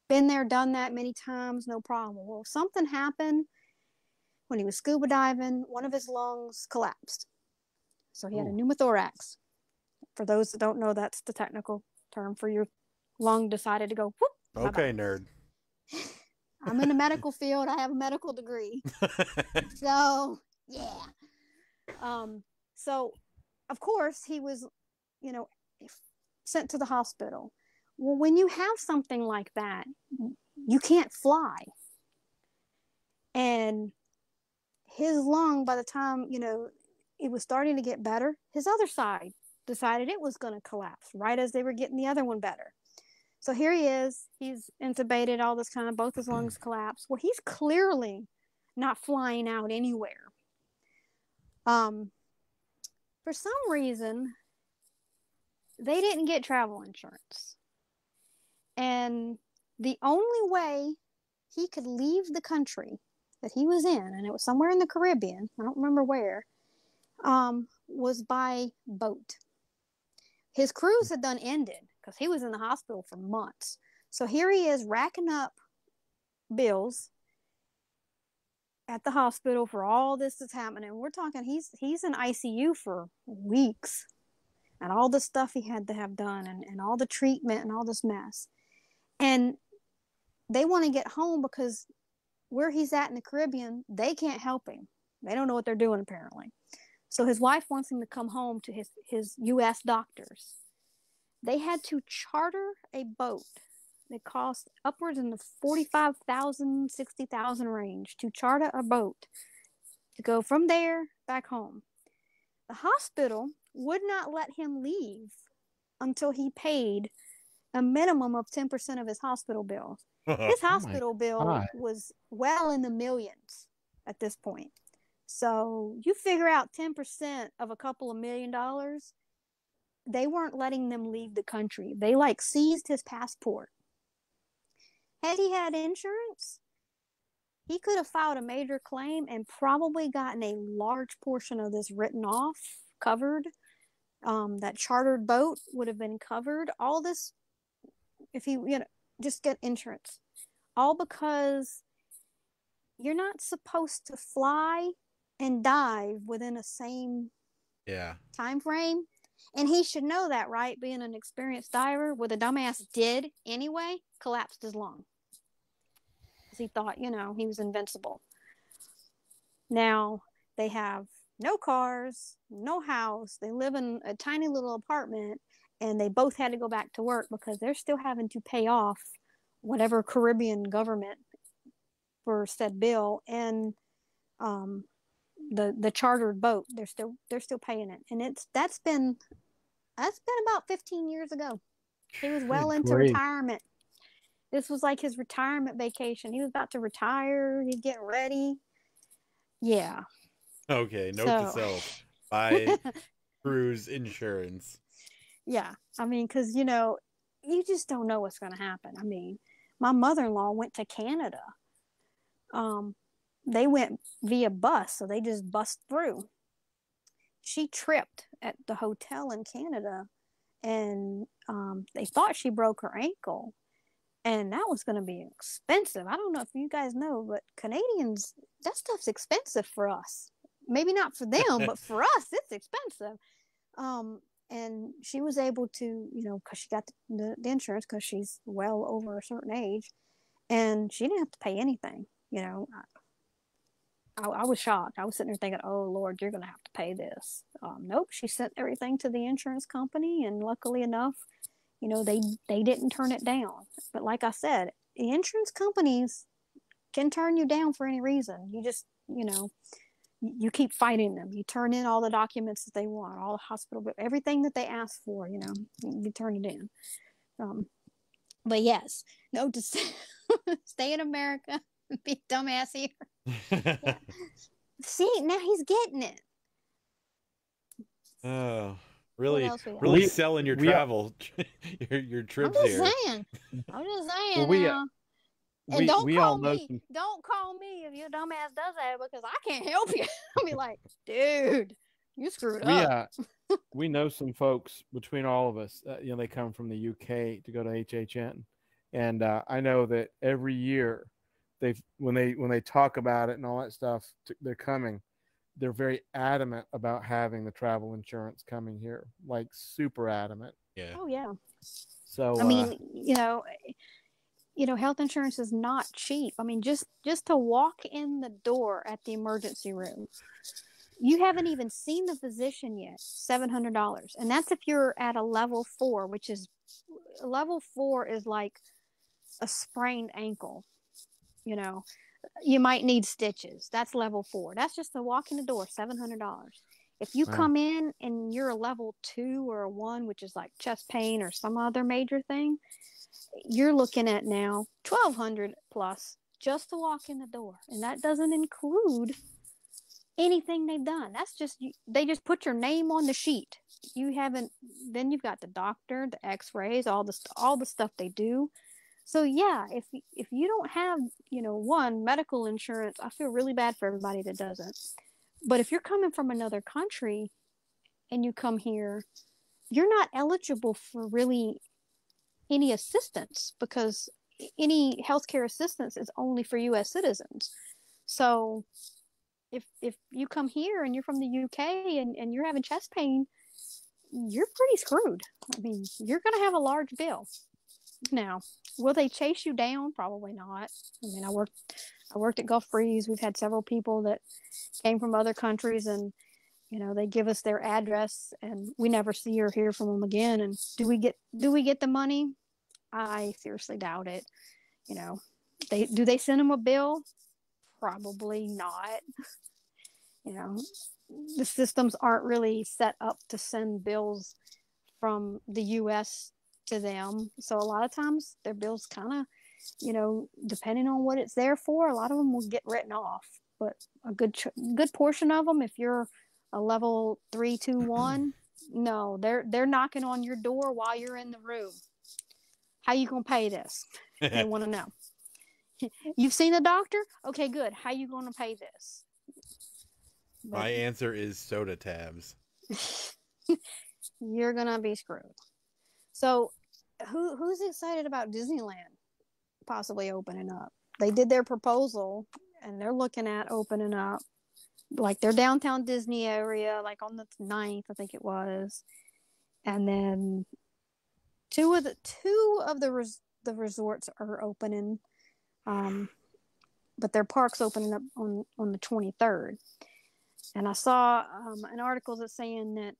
been there, done that many times, no problem. Well, something happened when he was scuba diving. One of his lungs collapsed. So he had a pneumothorax. For those that don't know, that's the technical term for your lung decided to go, whoop.
Okay, nerd.
I'm in the medical field. I have a medical degree. So, yeah. So, of course, he was, you know, sent to the hospital. Well, when you have something like that, you can't fly. And his lung, by the time, you know, it was starting to get better, his other side decided it was going to collapse right as they were getting the other one better. So here he is. He's intubated, all this kind of, both his lungs collapsed. Well, he's clearly not flying out anywhere. For some reason, they didn't get travel insurance. And the only way he could leave the country that he was in, and it was somewhere in the Caribbean, I don't remember where, was by boat. His cruise had done ended because he was in the hospital for months. So here he is racking up bills at the hospital for all this that's happening. We're talking he's in ICU for weeks, and all the stuff he had to have done, and all the treatment and all this mess. And they want to get home because where he's at in the Caribbean, they can't help him. They don't know what they're doing, apparently. So his wife wants him to come home to his U.S. doctors. They had to charter a boat that cost upwards in the $45,000, $60,000 range to charter a boat to go from there back home. The hospital would not let him leave until he paid a minimum of 10% of his hospital bills. His hospital bill was well in the millions at this point. So you figure out 10% of a couple of $1 million, they weren't letting them leave the country. They like seized his passport. Had he had insurance, he could have filed a major claim and probably gotten a large portion of this written off, covered. That chartered boat would have been covered. All this, if he, just get insurance. All because you're not supposed to fly and dive within the same time frame. And he should know that, right? Being an experienced diver, what the dumbass did anyway, collapsed his lung. Because he thought, he was invincible. Now, they have no cars, no house. They live in a tiny little apartment, and they both had to go back to work because they're still having to pay off whatever Caribbean government for said bill, and the chartered boat. They're still paying it, and that's been about 15 years ago. He was well into retirement. This was like his retirement vacation. He was about to retire. He's getting ready. Yeah.
Okay, note to self: buy cruise insurance.
Yeah, I mean, because you just don't know what's going to happen. I mean, my mother-in-law went to Canada. They went via bus, so they just bussed through. She tripped at the hotel in Canada, and they thought she broke her ankle, and that was going to be expensive. I don't know if you guys know, but Canadians, that stuff's expensive for us. Maybe not for them, but for us, it's expensive. And she was able to, because she got the insurance, because she's well over a certain age, and she didn't have to pay anything. I was shocked. I was sitting there thinking, oh, Lord, you're going to have to pay this. Nope. She sent everything to the insurance company, and luckily enough, they didn't turn it down. But like I said, the insurance companies can turn you down for any reason. You just, you keep fighting them. You turn in all the documents that they want, all the hospital, everything that they ask for, you turn it in. But yes, no, to stay in America, be dumbass here. Yeah. See, now he's getting it.
Oh, really selling your travel, your trips here.
I'm just saying. And don't call me. Don't call me if your dumbass does that, because I can't help you. I'll be like, dude, you screwed up.
We know some folks between all of us. They come from the UK to go to HHN, and I know that every year when they talk about it and all that stuff, they're coming. They're very adamant about having the travel insurance coming here, like super adamant.
Yeah.
Oh yeah.
So
I mean, health insurance is not cheap. I mean, just to walk in the door at the emergency room, you haven't even seen the physician yet, $700. And that's if you're at a level 4, which is level 4 is like a sprained ankle. You might need stitches. That's level 4. That's just to walk in the door, $700. If you come in and you're a level 2 or a 1, which is like chest pain or some other major thing, you're looking at now $1,200 plus just to walk in the door. And that doesn't include anything they've done. That's just, they just put your name on the sheet. Then you've got the doctor, the x-rays, all the stuff they do. So yeah, if you don't have, one, medical insurance, I feel really bad for everybody that doesn't. But if you're coming from another country and you come here, you're not eligible for really any assistance, because any healthcare assistance is only for U.S. citizens. So if you come here and you're from the UK and you're having chest pain, you're pretty screwed. I mean, you're going to have a large bill. Now, will they chase you down? Probably not. I mean, I worked at Gulf Breeze. We've had several people that came from other countries, and they give us their address, and we never see or hear from them again. And do we get the money? I seriously doubt it. Do they send them a bill? Probably not. The systems aren't really set up to send bills from the U.S. to them. So a lot of times their bills kind of, depending on what it's there for, a lot of them will get written off. But a good portion of them, if you're a level 3, 2, 1, No, they're knocking on your door while you're in the room. How you gonna pay this? They want to know. You've seen a doctor? Okay, good. How you gonna pay this?
My answer is soda tabs.
You're gonna be screwed. So, who's excited about Disneyland possibly opening up? They did their proposal, and they're looking at opening up like their downtown Disney area, like on the 9th, I think it was, and then two of the resorts are opening, but their park's opening up on the 23rd. And I saw an article that's saying that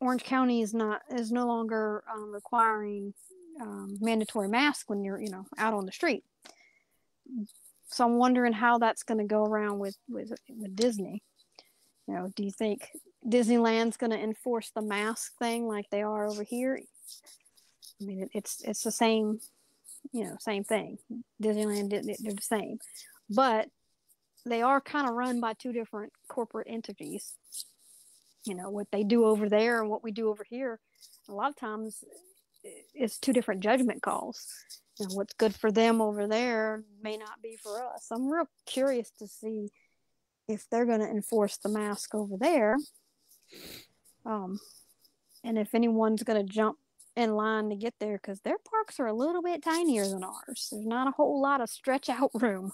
Orange County is no longer requiring mandatory masks when you're out on the street. So I'm wondering how that's going to go around with Disney. Do you think Disneyland's going to enforce the mask thing like they are over here? I mean, it's the same, same thing. Disneyland, they're the same, but they are kind of run by two different corporate entities. What they do over there and what we do over here, a lot of times it's two different judgment calls. What's good for them over there may not be for us. I'm real curious to see if they're going to enforce the mask over there. And if anyone's going to jump in line to get there, because their parks are a little bit tinier than ours. There's not a whole lot of stretch out room.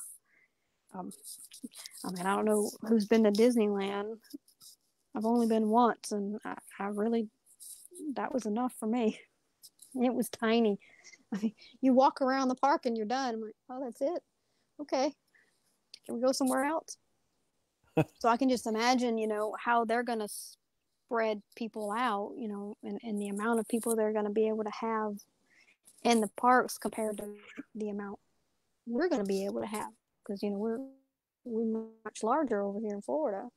I don't know who's been to Disneyland. I've only been once, and I really, that was enough for me. It was tiny. I mean, you walk around the park and you're done. I'm like, oh, that's it? Okay. Can we go somewhere else? So I can just imagine, how they're going to spread people out, and the amount of people they're going to be able to have in the parks compared to the amount we're going to be able to have. Because, we're much larger over here in Florida.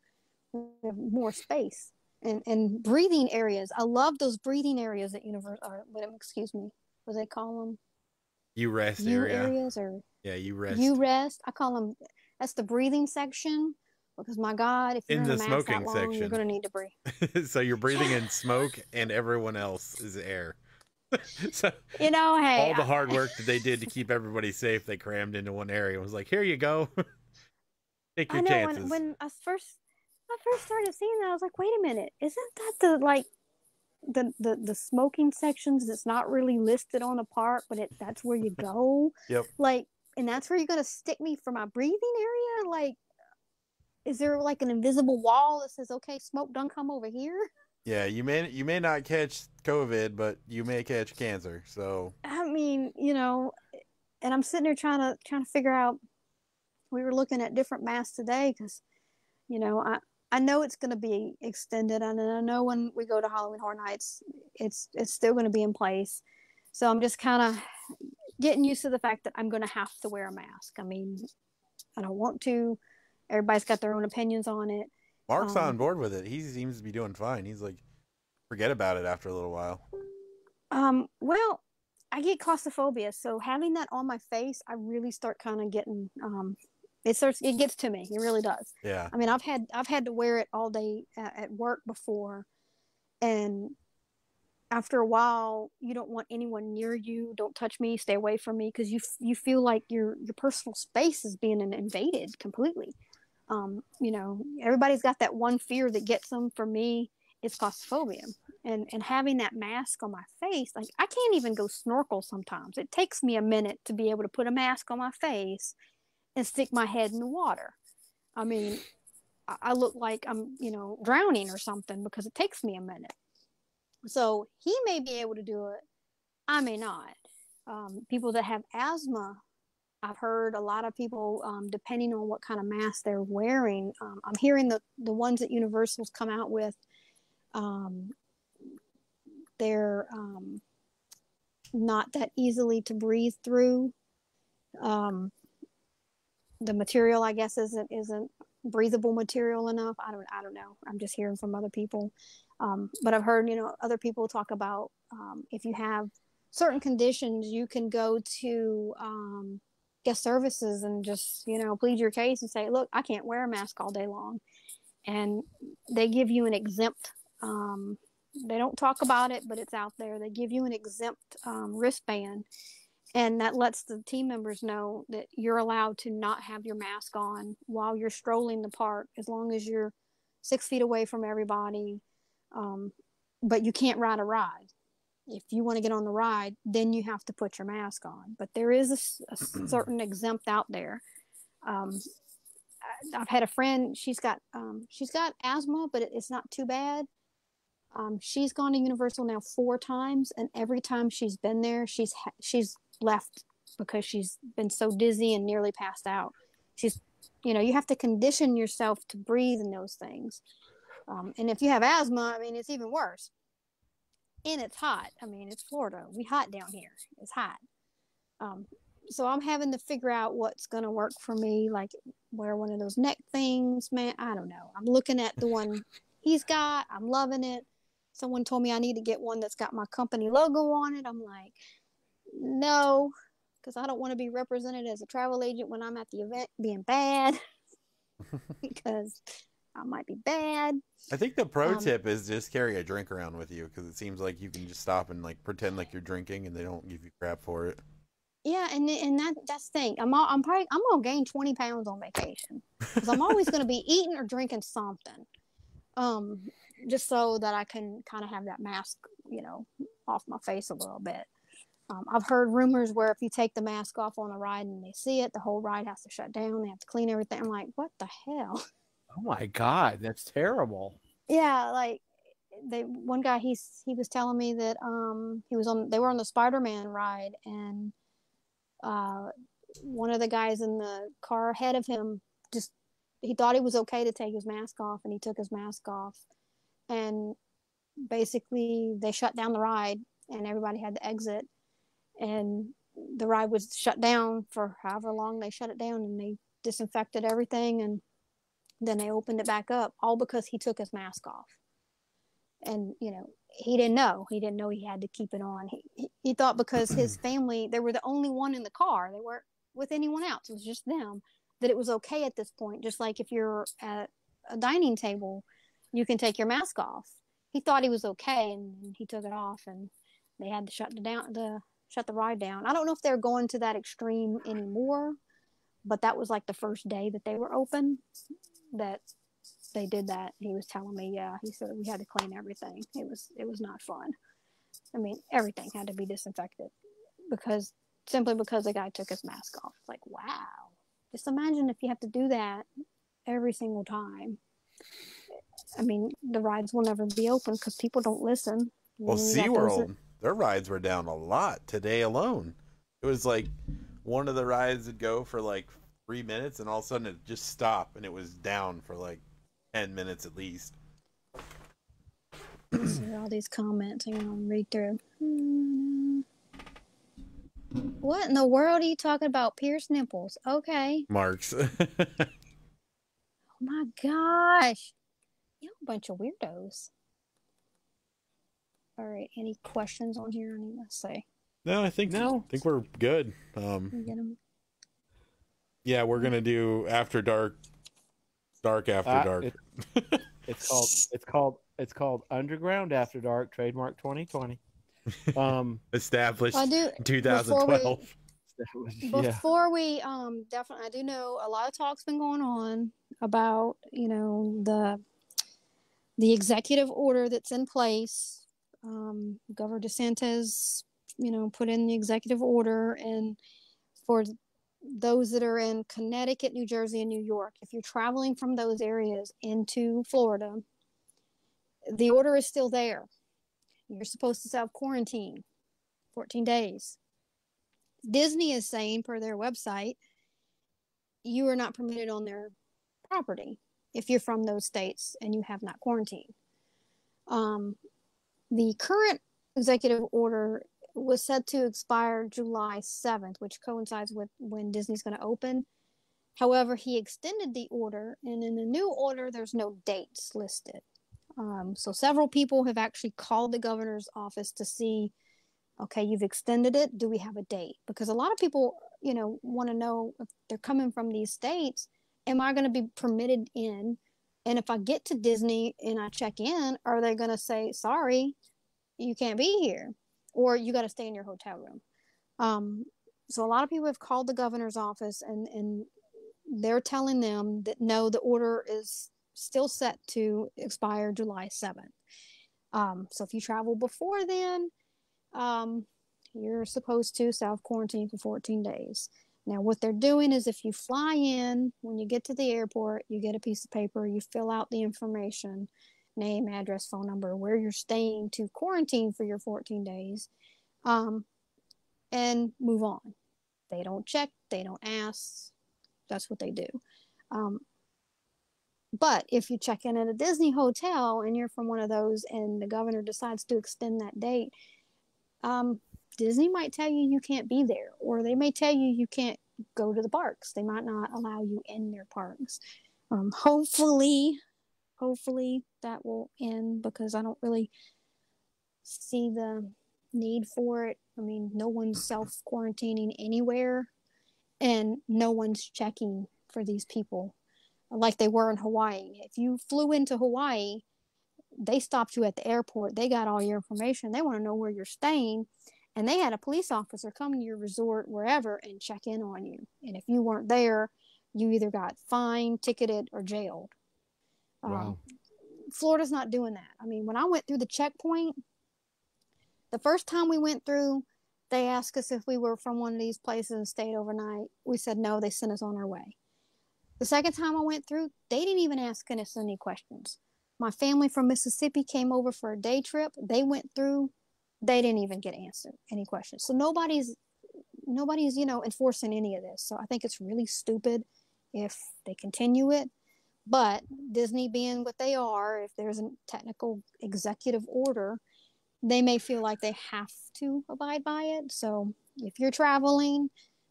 We have more space and breathing areas. I love those breathing areas at excuse me, what do they call them?
You rest areas
you rest. I call them, that's the breathing section, because my God, if you're in the smoking that long, section, you're going to need to breathe.
So you're breathing in smoke and everyone else is air. So
hey,
all the hard work that they did to keep everybody safe, they crammed into one area. It was like, here you go. Take your chances.
When I first started seeing that, I was like, wait a minute, isn't that the smoking sections that's not really listed on the park, but that's where you go?
Yep.
And that's where you're going to stick me for my breathing area? Is there an invisible wall that says, okay, smoke, don't come over here?
Yeah, you may not catch COVID, but you may catch cancer. So
I mean, and I'm sitting there trying to figure out. We were looking at different masks today because, I know it's going to be extended, and I know when we go to Halloween Horror Nights, it's still going to be in place. So I'm just kind of getting used to the fact that I'm going to have to wear a mask. I mean, I don't want to. Everybody's got their own opinions on it.
Mark's on board with it. He seems to be doing fine. He's like, forget about it after a little while.
Well, I get claustrophobia, so having that on my face, I really start kind of getting it gets to me. It really does.
Yeah.
I mean, I've had to wear it all day at work before, and after a while, you don't want anyone near you. Don't touch me. Stay away from me, because you feel like your personal space is being invaded completely. Everybody's got that one fear that gets them. For me, it's claustrophobia, and having that mask on my face, I can't even go snorkel sometimes. It takes me a minute to be able to put a mask on my face and stick my head in the water. I mean, I look like I'm, drowning or something, because it takes me a minute. So he may be able to do it. I may not. People that have asthma, I've heard a lot of people, depending on what kind of mask they're wearing, I'm hearing the ones that Universal's come out with, they're not that easily to breathe through. The material, I guess, isn't breathable material enough. I don't know. I'm just hearing from other people. But I've heard, other people talk about if you have certain conditions, you can go to guest services and just, plead your case and say, look, I can't wear a mask all day long. And they give you an exempt They don't talk about it, but it's out there. They give you an exempt wristband, and that lets the team members know that you're allowed to not have your mask on while you're strolling the park, as long as you're 6 feet away from everybody. But you can't ride a ride. If you want to get on the ride, then you have to put your mask on. But there is a certain exempt out there. I've had a friend. She's got asthma, but it's not too bad. She's gone to Universal now 4 times, and every time she's been there, she's left because she's been so dizzy and nearly passed out. You have to condition yourself to breathe in those things. And if you have asthma, I mean, it's even worse. And it's hot. I mean, it's Florida. We hot down here. It's hot. So I'm having to figure out what's going to work for me, like wear one of those neck things, man. I don't know. I'm looking at the one he's got. I'm loving it. Someone told me I need to get one that's got my company logo on it. I'm like, no, because I don't want to be represented as a travel agent when I'm at the event being bad, because I might be bad.
I think the pro tip is just carry a drink around with you, because it seems like you can just stop and like pretend like you're drinking, and they don't give you crap for it.
Yeah, and that's the thing. I'm gonna gain 20 pounds on vacation, because I'm always gonna be eating or drinking something. Just so that I can kind of have that mask, off my face a little bit. I've heard rumors where if you take the mask off on a ride and they see it, the whole ride has to shut down. They have to clean everything. I'm like, what the hell?
Oh my God, that's terrible.
Yeah, like one guy, he was telling me that they were on the Spider-Man ride, and one of the guys in the car ahead of him he thought it was okay to take his mask off, and he took his mask off, and basically they shut down the ride, and everybody had to exit, and the ride was shut down for however long they shut it down, and they disinfected everything, and then they opened it back up, all because he took his mask off. And he didn't know he had to keep it on. He thought because his family, they were the only one in the car, they weren't with anyone else, it was just them, that it was okay at this point. Just like if you're at a dining table, you can take your mask off. He thought he was okay, and he took it off, and they had to shut the ride down. I don't know if they're going to that extreme anymore, but that was like the first day that they were open that they did that. He was telling me, yeah, he said we had to clean everything. It was not fun. I mean, everything had to be disinfected simply because the guy took his mask off. It's like, wow. Just imagine if you have to do that every single time. I mean, the rides will never be open because people don't listen.
Well, SeaWorld, their rides were down a lot today alone. It was like one of the rides would go for like 3 minutes, and all of a sudden it just stopped, and it was down for like 10 minutes at least.
See all these comments. Hang on, read through. What in the world are you talking about? Pierced nipples. Okay.
Marks.
Oh my gosh. You're a bunch of weirdos. All right. Any questions on here? I need to say.
No, I think we're good. Yeah, we're gonna do After Dark, After Dark.
It's called Underground After Dark, trademark 2020.
Established 2012.
Before we definitely, I do know a lot of talk's been going on about the executive order that's in place. Governor DeSantis put in the executive order, and for those that are in Connecticut, New Jersey, and New York, if you're traveling from those areas into Florida, the order is still there. You're supposed to self-quarantine 14 days. Disney is saying, per their website, you are not permitted on their property if you're from those states and you have not quarantined. The current executive order was set to expire July 7th, which coincides with when Disney's going to open. However, he extended the order, and in the new order, there's no dates listed. So several people have actually called the governor's office to see, okay, you've extended it. Do we have a date? Because a lot of people, want to know if they're coming from these states, am I going to be permitted in And if I get to Disney and I check in, are they going to say, sorry, you can't be here, or you got to stay in your hotel room? So a lot of people have called the governor's office, and they're telling them that no, the order is still set to expire July 7th. So if you travel before then, you're supposed to self-quarantine for 14 days. Now, what they're doing is if you fly in, when you get to the airport, you get a piece of paper, you fill out the information, name, address, phone number, where you're staying to quarantine for your 14 days, and move on. They don't check, they don't ask. That's what they do. But if you check in at a Disney hotel and you're from one of those and the governor decides to extend that date, Disney might tell you you can't be there, or they may tell you you can't go to the parks. They might not allow you in their parks. Hopefully that will end, because I don't really see the need for it. I mean, no one's self-quarantining anywhere, and no one's checking for these people like they were in Hawaii. If you flew into Hawaii, they stopped you at the airport. They got all your information. They want to know where you're staying. And they had a police officer come to your resort, wherever, and check in on you. And if you weren't there, you either got fined, ticketed, or jailed.
Wow.
Florida's not doing that. I mean, when I went through the checkpoint, the first time we went through, they asked us if we were from one of these places and stayed overnight. We said no. They sent us on our way. The second time I went through, they didn't even ask us any questions. My family from Mississippi came over for a day trip. They went through. They didn't even get answered any questions. So nobody's, enforcing any of this. So I think it's really stupid if they continue it. But Disney being what they are, if there's a technical executive order, they may feel like they have to abide by it. So if you're traveling,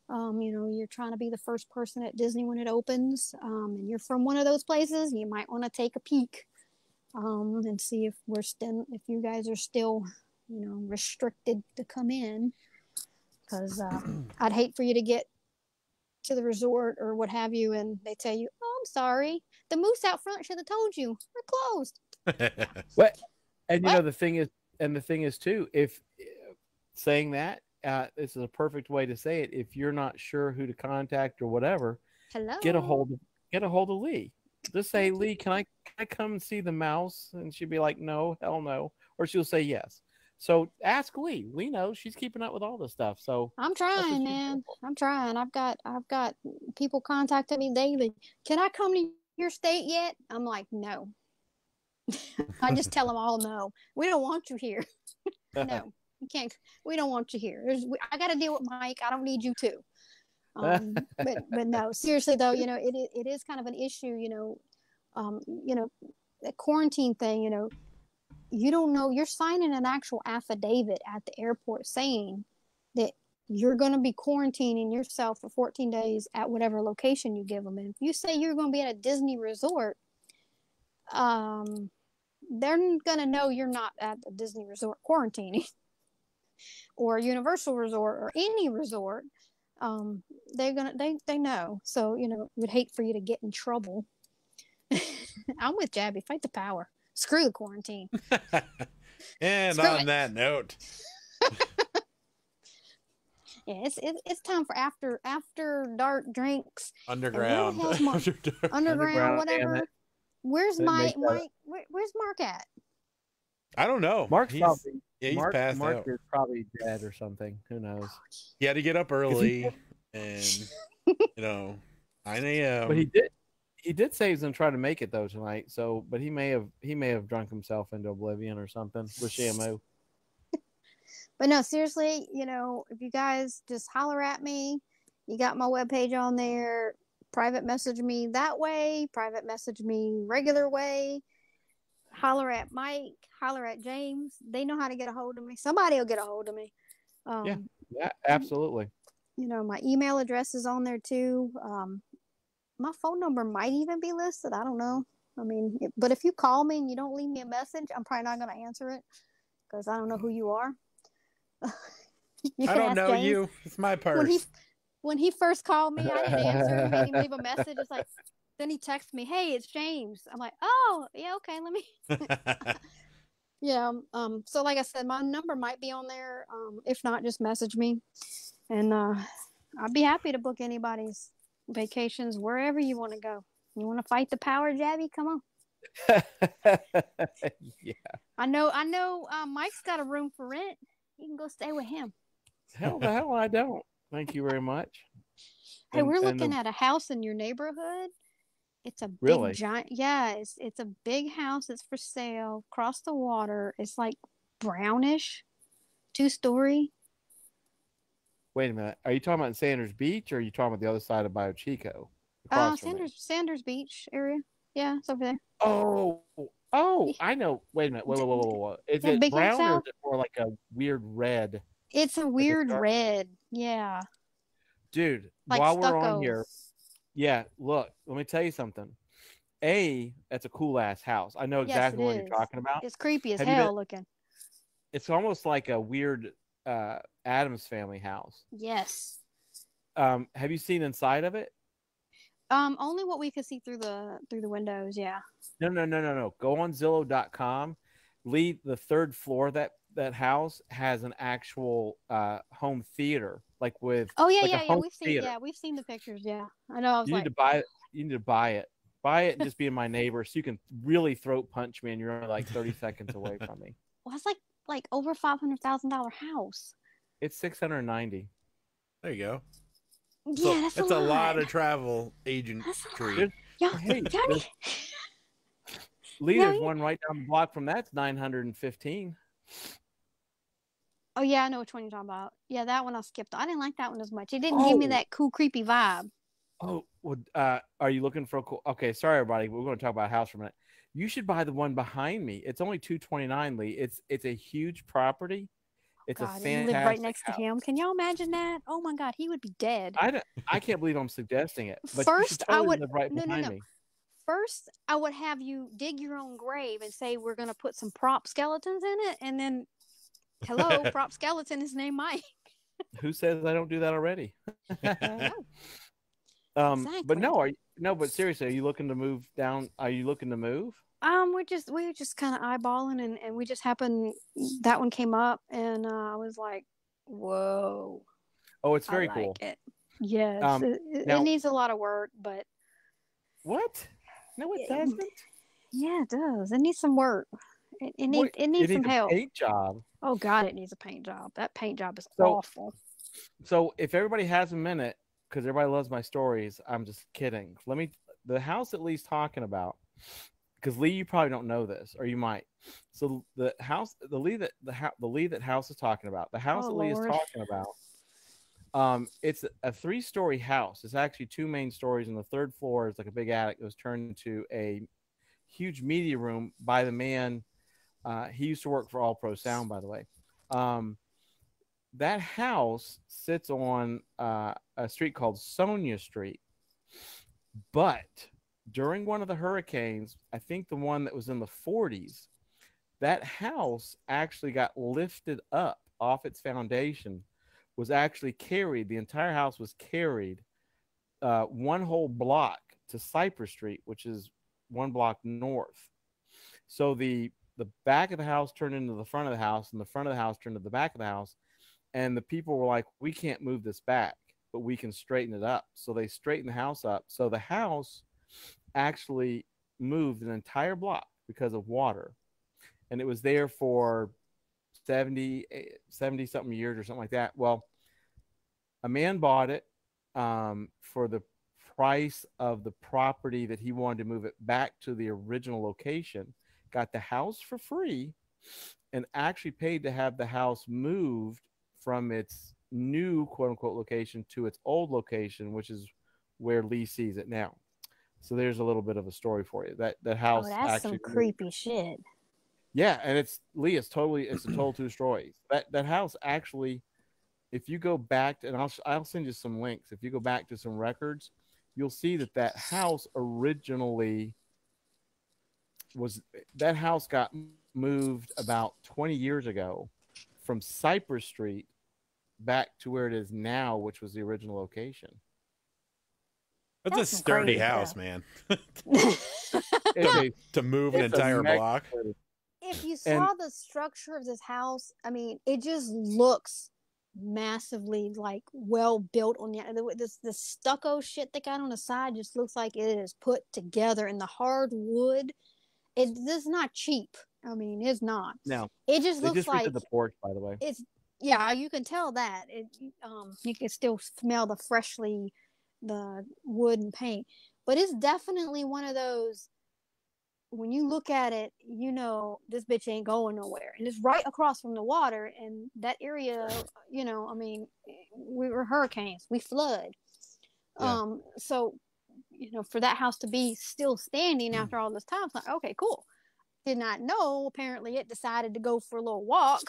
you're trying to be the first person at Disney when it opens, and you're from one of those places, you might want to take a peek and see if if you guys are still, restricted to come in. Because I'd hate for you to get to the resort or what have you, and they tell you, "Oh, I'm sorry, the moose out front should have told you we're closed."
What? And the thing is too, if saying that, this is a perfect way to say it. If you're not sure who to contact or whatever,
hello,
get a hold of Lee. Just say, Lee, can I come and see the mouse? And she'll be like, no, hell no, or she'll say yes. So ask Lee. Lee knows. She's keeping up with all this stuff. So
I'm trying, man. I'm trying. I've got people contacting me daily. Can I come to your state yet? I'm like, no. I just tell them all no. We don't want you here. No, you can't. We don't want you here. I got to deal with Mike. I don't need you too. But no, seriously though, it is kind of an issue. The quarantine thing. You don't know. You're signing an actual affidavit at the airport saying that you're going to be quarantining yourself for 14 days at whatever location you give them. And if you say you're going to be at a Disney resort, they're going to know you're not at the Disney resort quarantining or Universal Resort or any resort. They know. So, would hate for you to get in trouble. I'm with Jabby. Fight the power. Screw the quarantine.
And
Screw
on
it.
that note.
Yeah, it's time for after dark drinks.
Underground.
Underground, whatever. Where's
Where's
Mark at?
I don't know.
Mark's probably
he's
Mark
passed
Mark
out.
is probably dead or something. Who knows?
He had to get up early, and 9 a.m.
But he did say he's gonna try to make it though tonight. So, but he may have drunk himself into oblivion or something with Shamu.
But no, seriously, if you guys just holler at me, you got my webpage on there. Private message me that way. Private message me regular way. Holler at Mike. Holler at James. They know how to get a hold of me. Somebody will get a hold of me.
Yeah, absolutely.
My email address is on there too. My phone number might even be listed. I don't know. I mean, but if you call me and you don't leave me a message, I'm probably not going to answer it because I don't know who you are.
I don't know
James.
you. It's my purse.
When he first called me, I didn't answer. Made him leave a message. It's like, then he texts me, "Hey, it's James." I'm like, "Oh, yeah, okay, let me." Yeah. So like I said, my number might be on there. If not, just message me, and I'd be happy to book anybody's vacations wherever you want to go. You want to fight the power, Jabby? Come on.
Yeah.
I know. Mike's got a room for rent. You can go stay with him.
Hell the hell I don't. Thank you very much.
Hey, we're
And
looking at a house in your neighborhood. It's a big
really?
giant. Yeah, it's a big house. It's for sale. Across the water. It's like brownish, 2-story.
Wait a minute. Are you talking about Sanders Beach or are you talking about the other side of Bio Chico? Across from it?
Sanders Beach area. Yeah, it's over there.
Oh, I know. Wait a minute. Whoa. Is
Yeah,
it
big house
brown or is
out.
it more like a weird red?
It's a
Like a
weird
dark...
red. Yeah,
Dude,
like
while we're on
stucco.
here, yeah, look, let me tell you something. That's a cool ass house. I know
Yes, it
exactly what you're
is.
talking about.
It's creepy as
Have you been?
hell looking.
It's almost like a weird Adams Family house.
Yes.
Have you seen inside of it?
Only what we could see through the windows. Yeah.
No. Go on Zillow.com. Lead the third floor. That house has an actual home theater, like with
Oh yeah,
like a
yeah, yeah.
home theater.
We've seen the pictures. Yeah, I know. I was
You need
like,
to buy it. You need to buy it. Buy it and just be my neighbor, so you can really throat punch me, and you're only like 30 seconds away from me.
well, it's like over $500,000 house.
It's 690.
There you go.
Yeah, that's
it's
a
lot of travel agentry.
Hey, there's one right down the block from that's 915.
Oh yeah, I know which one you're talking about. Yeah, that one I skipped. I didn't like that one as much. It didn't give me that cool, creepy vibe.
Oh, well, are you looking for a cool? Okay, sorry everybody. We're going to talk about a house for a minute. You should buy the one behind me. It's only $229, Lee. It's a huge property. It's
God,
a fantastic.
You live right next
house.
to him. Can y'all imagine that? Oh my God, he would be dead.
I can't believe I'm suggesting it. But
first,
totally
I would
live right behind me.
First, I would have you dig your own grave and say we're going to put some prop skeletons in it, and then, hello, prop skeleton is named Mike.
Who says I don't do that already?
Exactly.
But no, but seriously, are you looking to move down? Are you looking to move?
We were just kind of eyeballing, and we just happened, that one came up, and I was like, whoa.
Oh, it's very cool.
It. Yes, it needs a lot of work, but
what? No, it doesn't.
Yeah, it does. It needs some work. It needs some help.
A paint job.
Oh God, it needs a paint job. That paint job is awful.
So if everybody has a minute, because everybody loves my stories, I'm just kidding. The house that Lee's talking about, because Lee, you probably don't know this, or you might. So the house, the Lee that House is talking about, the house that Lee is talking about, it's a 3-story house. It's actually 2 main stories, and the 3rd floor is like a big attic. It was turned into a huge media room by the man. He used to work for All Pro Sound, by the way. That house sits on a street called Sonia Street. But during one of the hurricanes, I think the one that was in the 40s, that house actually got lifted up off its foundation, was actually carried. The entire house was carried one whole block to Cypress Street, which is 1 block north. So the back of the house turned into the front of the house, and the front of the house turned to the back of the house. And the people were like, we can't move this back, but we can straighten it up. So they straightened the house up. So the house actually moved an entire block because of water. And it was there for 70 something years or something like that. Well, a man bought it for the price of the property that he wanted to move it back to the original location, got the house for free, and actually paid to have the house moved from its new quote unquote location to its old location, which is where Lee sees it now. So there's a little bit of a story for you. That house.
Oh, that's some creepy shit.
Yeah, and it's a total 2 stories. That house actually, if you go back to, and I'll send you some links. If you go back to some records, you'll see that house originally got moved about 20 years ago from Cypress Street back to where it is now, which was the original location.
That's a
That's some
sturdy
crazy
house,
stuff.
man.
It's a,
To move an
it's a
entire
mega-
block.
If you
And-
saw the structure of this house, I mean, it just looks massively like well built on the stucco shit they got on the side just looks like it is put together, and the hard wood, this is not cheap. I mean, it's not.
No,
It just
they
looks
just
like
redid the porch, by the way.
it's yeah, you can tell that you can still smell the wood and paint, but it's definitely one of those, when you look at it, you know this bitch ain't going nowhere, and it's right across from the water, and that area, you know, I mean, we were hurricanes, we flood.
Yeah.
So, you know, for that house to be still standing after all this time, it's like, okay, cool. Did not know, apparently it decided to go for a little walk.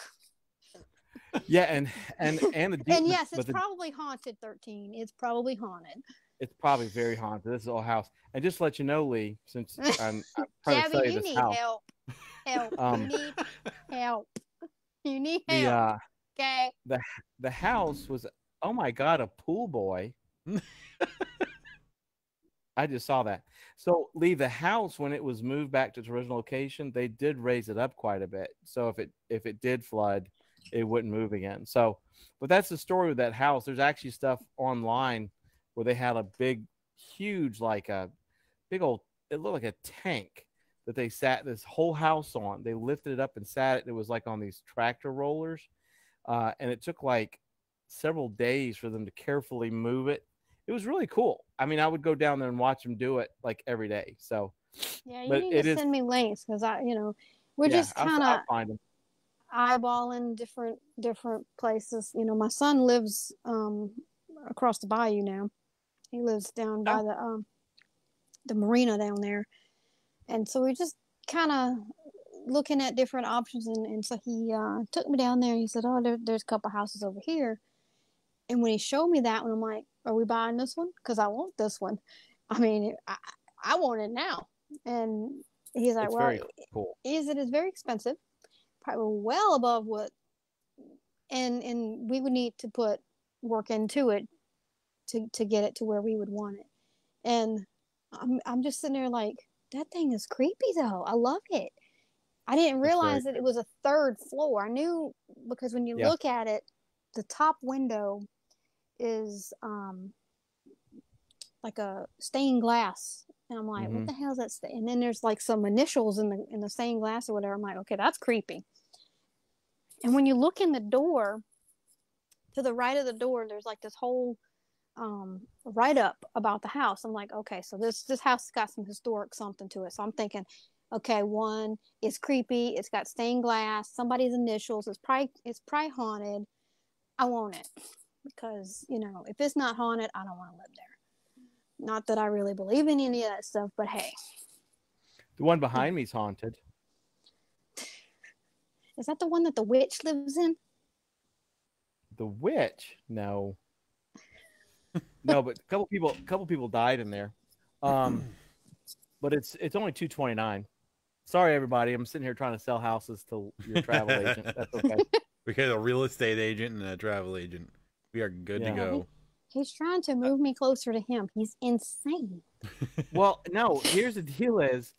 Yeah, and the
And yes, it's probably haunted. 13. It's probably haunted.
it's probably very haunted. This is old house. And just to let you know, Lee, since I'm trying to
Gabby,
sell you
you
this
need
house,
help. Help. You need help. You need
the
help. Okay.
the house was, oh my god, a pool boy. I just saw that. So Lee, the house, when it was moved back to its original location, they did raise it up quite a bit. So if it did flood, it wouldn't move again. So, but that's the story with that house. There's actually stuff online where they had a huge, like a big old, it looked like a tank that they sat this whole house on. They lifted it up and sat it. It was like on these tractor rollers. And it took like several days for them to carefully move it. It was really cool. I mean, I would go down there and watch them do it like every day. So,
Yeah, you
but
need
it
to
is-
send me links because we're
yeah,
just kind
I'll
of
find them.
eyeballing different places. You know, my son lives across the bayou now. He lives down by the marina down there, and so we're just kind of looking at different options. And so he took me down there, and he said, "Oh, there's a couple houses over here." And when he showed me that one, I'm like, "Are we buying this one? Because I want this one. I mean, I want it now." And he's like,
It's
"Well,
very cool.
it is very expensive, probably well above what, and we would need to put work into it to get it to where we would want it." And I'm just sitting there like, that thing is creepy though. I love it. I didn't realize that it was a third floor. I knew because when you look at it, the top window is like a stained glass, and I'm like, what the hell is that? And then there's like some initials in the stained glass or whatever. I'm like, okay, that's creepy. And when you look in the door, to the right of the door, there's like this whole write up about the house. I'm like, okay, so this house has got some historic something to it. So I'm thinking, okay, one, it's creepy, it's got stained glass, somebody's initials, it's probably haunted. I want it because, you know, if it's not haunted, I don't want to live there. Not that I really believe in any of that stuff, but hey.
The one behind me is haunted.
Is that the one that the witch lives in?
The witch? No. No, but a couple people died in there. But it's only $229. Sorry, everybody. I'm sitting here trying to sell houses to your travel agent. That's okay.
We got a real estate agent and a travel agent. We are good to go.
He's trying to move me closer to him. He's insane.
Well, no, here's the deal is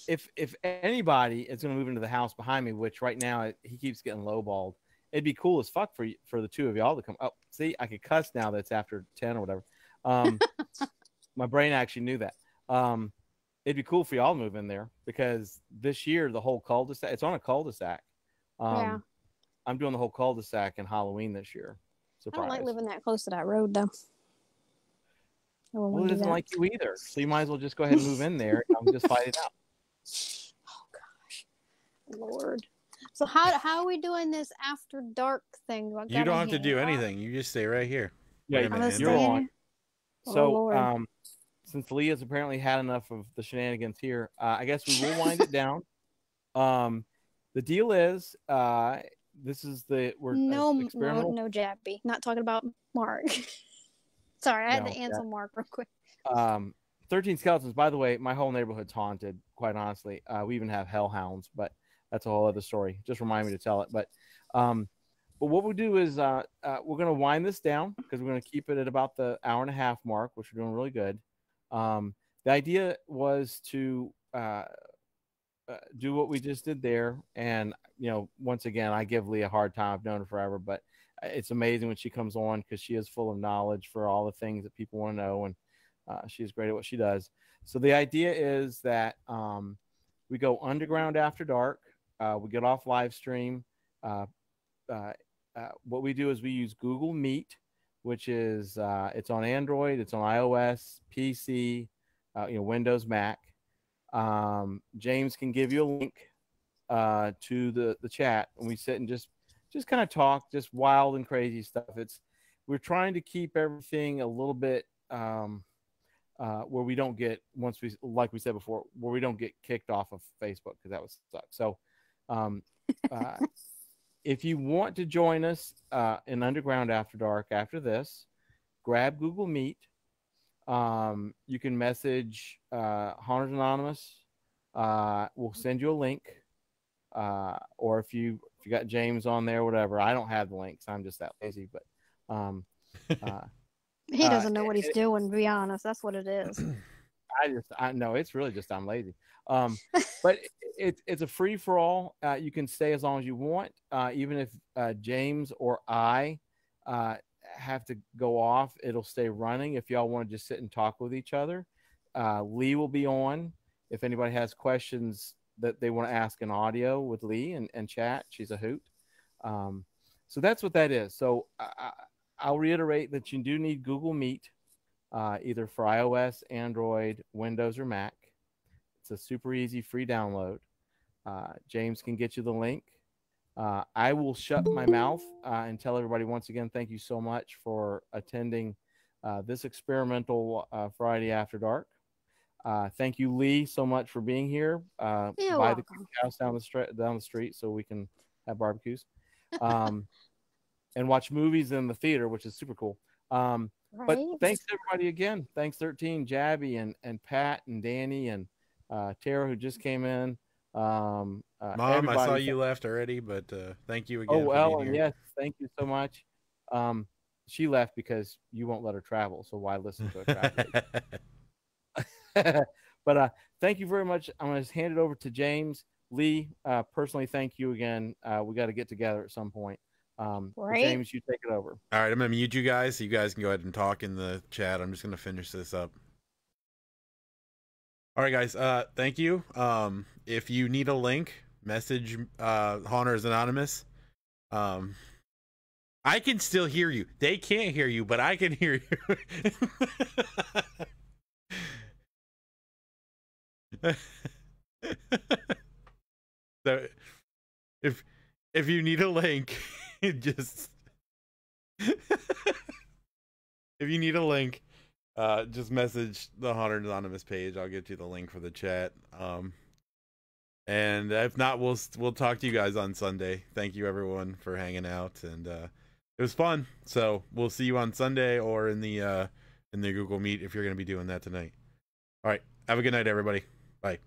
if anybody is going to move into the house behind me, which right now he keeps getting lowballed, it'd be cool as fuck for the two of y'all to come. Oh, see, I could cuss now that it's after 10 or whatever. My brain actually knew that. It'd be cool for y'all to move in there because this year the whole cul-de-sac, it's on a cul-de-sac.
Yeah.
I'm doing the whole cul-de-sac in Halloween this year. Surprise.
I don't like living that close to that road though.
Well, it doesn't like you either. So you might as well just go ahead and move in there and I'll just fight it out.
Oh gosh. Lord. So how are we doing this after dark thing?
You don't have to do anything. You just stay right here.
Yeah,
Wait a minute.
you're on. So,
Lord.
Since Leah's apparently had enough of the shenanigans here, I guess we will wind it down. The deal is, this is
no Jabby. Not talking about Mark. Sorry, I had to answer Mark real quick.
13 Skeletons. By the way, my whole neighborhood's haunted. Quite honestly, we even have hellhounds, but that's a whole other story. Just remind me to tell it. But what we'll do is we're going to wind this down because we're going to keep it at about the hour and a half mark, which we're doing really good. The idea was to do what we just did there. And, once again, I give Lee a hard time. I've known her forever, but it's amazing when she comes on because she is full of knowledge for all the things that people want to know. And she is great at what she does. So the idea is that we go underground after dark. We get off live stream. What we do is we use Google Meet, which is it's on Android, it's on iOS, PC, Windows, Mac. James can give you a link to the chat, and we sit and just kind of talk, just wild and crazy stuff. We're trying to keep everything a little bit where we don't get, like we said before, where we don't get kicked off of Facebook, because that would suck. So if you want to join us in Underground After Dark after this, grab Google Meet. You can message Haunters Anonymous. We'll send you a link. Or if you got James on there, whatever. I don't have the links. I'm just that lazy. But
he doesn't know what he's doing, to be honest. That's what it is.
I know it's really just I'm lazy. But it's a free for all. You can stay as long as you want. Even if James or I have to go off, it'll stay running. If y'all want to just sit and talk with each other, Lee will be on. If anybody has questions that they want to ask in audio with Lee and chat, she's a hoot. So that's what that is. So I'll reiterate that you do need Google Meet, either for iOS, Android, Windows, or Mac. It's a super easy free download. James can get you the link. I will shut my mouth and tell everybody once again, thank you so much for attending this experimental Friday After Dark. Thank you, Lee, so much for being here. Buy the house down the street so we can have barbecues and watch movies in the theater, which is super cool. Right. But thanks everybody again. Thanks 13, Jabby and Pat and Danny and Tara, who just came in. Mom,
I saw you left already, but thank you again.
Oh, Ellen, yes, thank you so much. She left because you won't let her travel, so why listen to her travel? But thank you very much. I'm going to hand it over to James. Lee, personally, thank you again. We got to get together at some point. Right. James, you take it over.
All right, I'm going to mute you guys so you guys can go ahead and talk in the chat. I'm just going to finish this up. All right, guys. Thank you. If you need a link, message Haunters Anonymous. I can still hear you. They can't hear you, but I can hear you. So if you need a link, just if you need a link, just message the Haunters Anonymous page. I'll get you the link for the chat. And if not, we'll talk to you guys on Sunday. Thank you everyone for hanging out, and it was fun. So we'll see you on Sunday or in the Google Meet if you're going to be doing that tonight. All right, have a good night, everybody. Bye.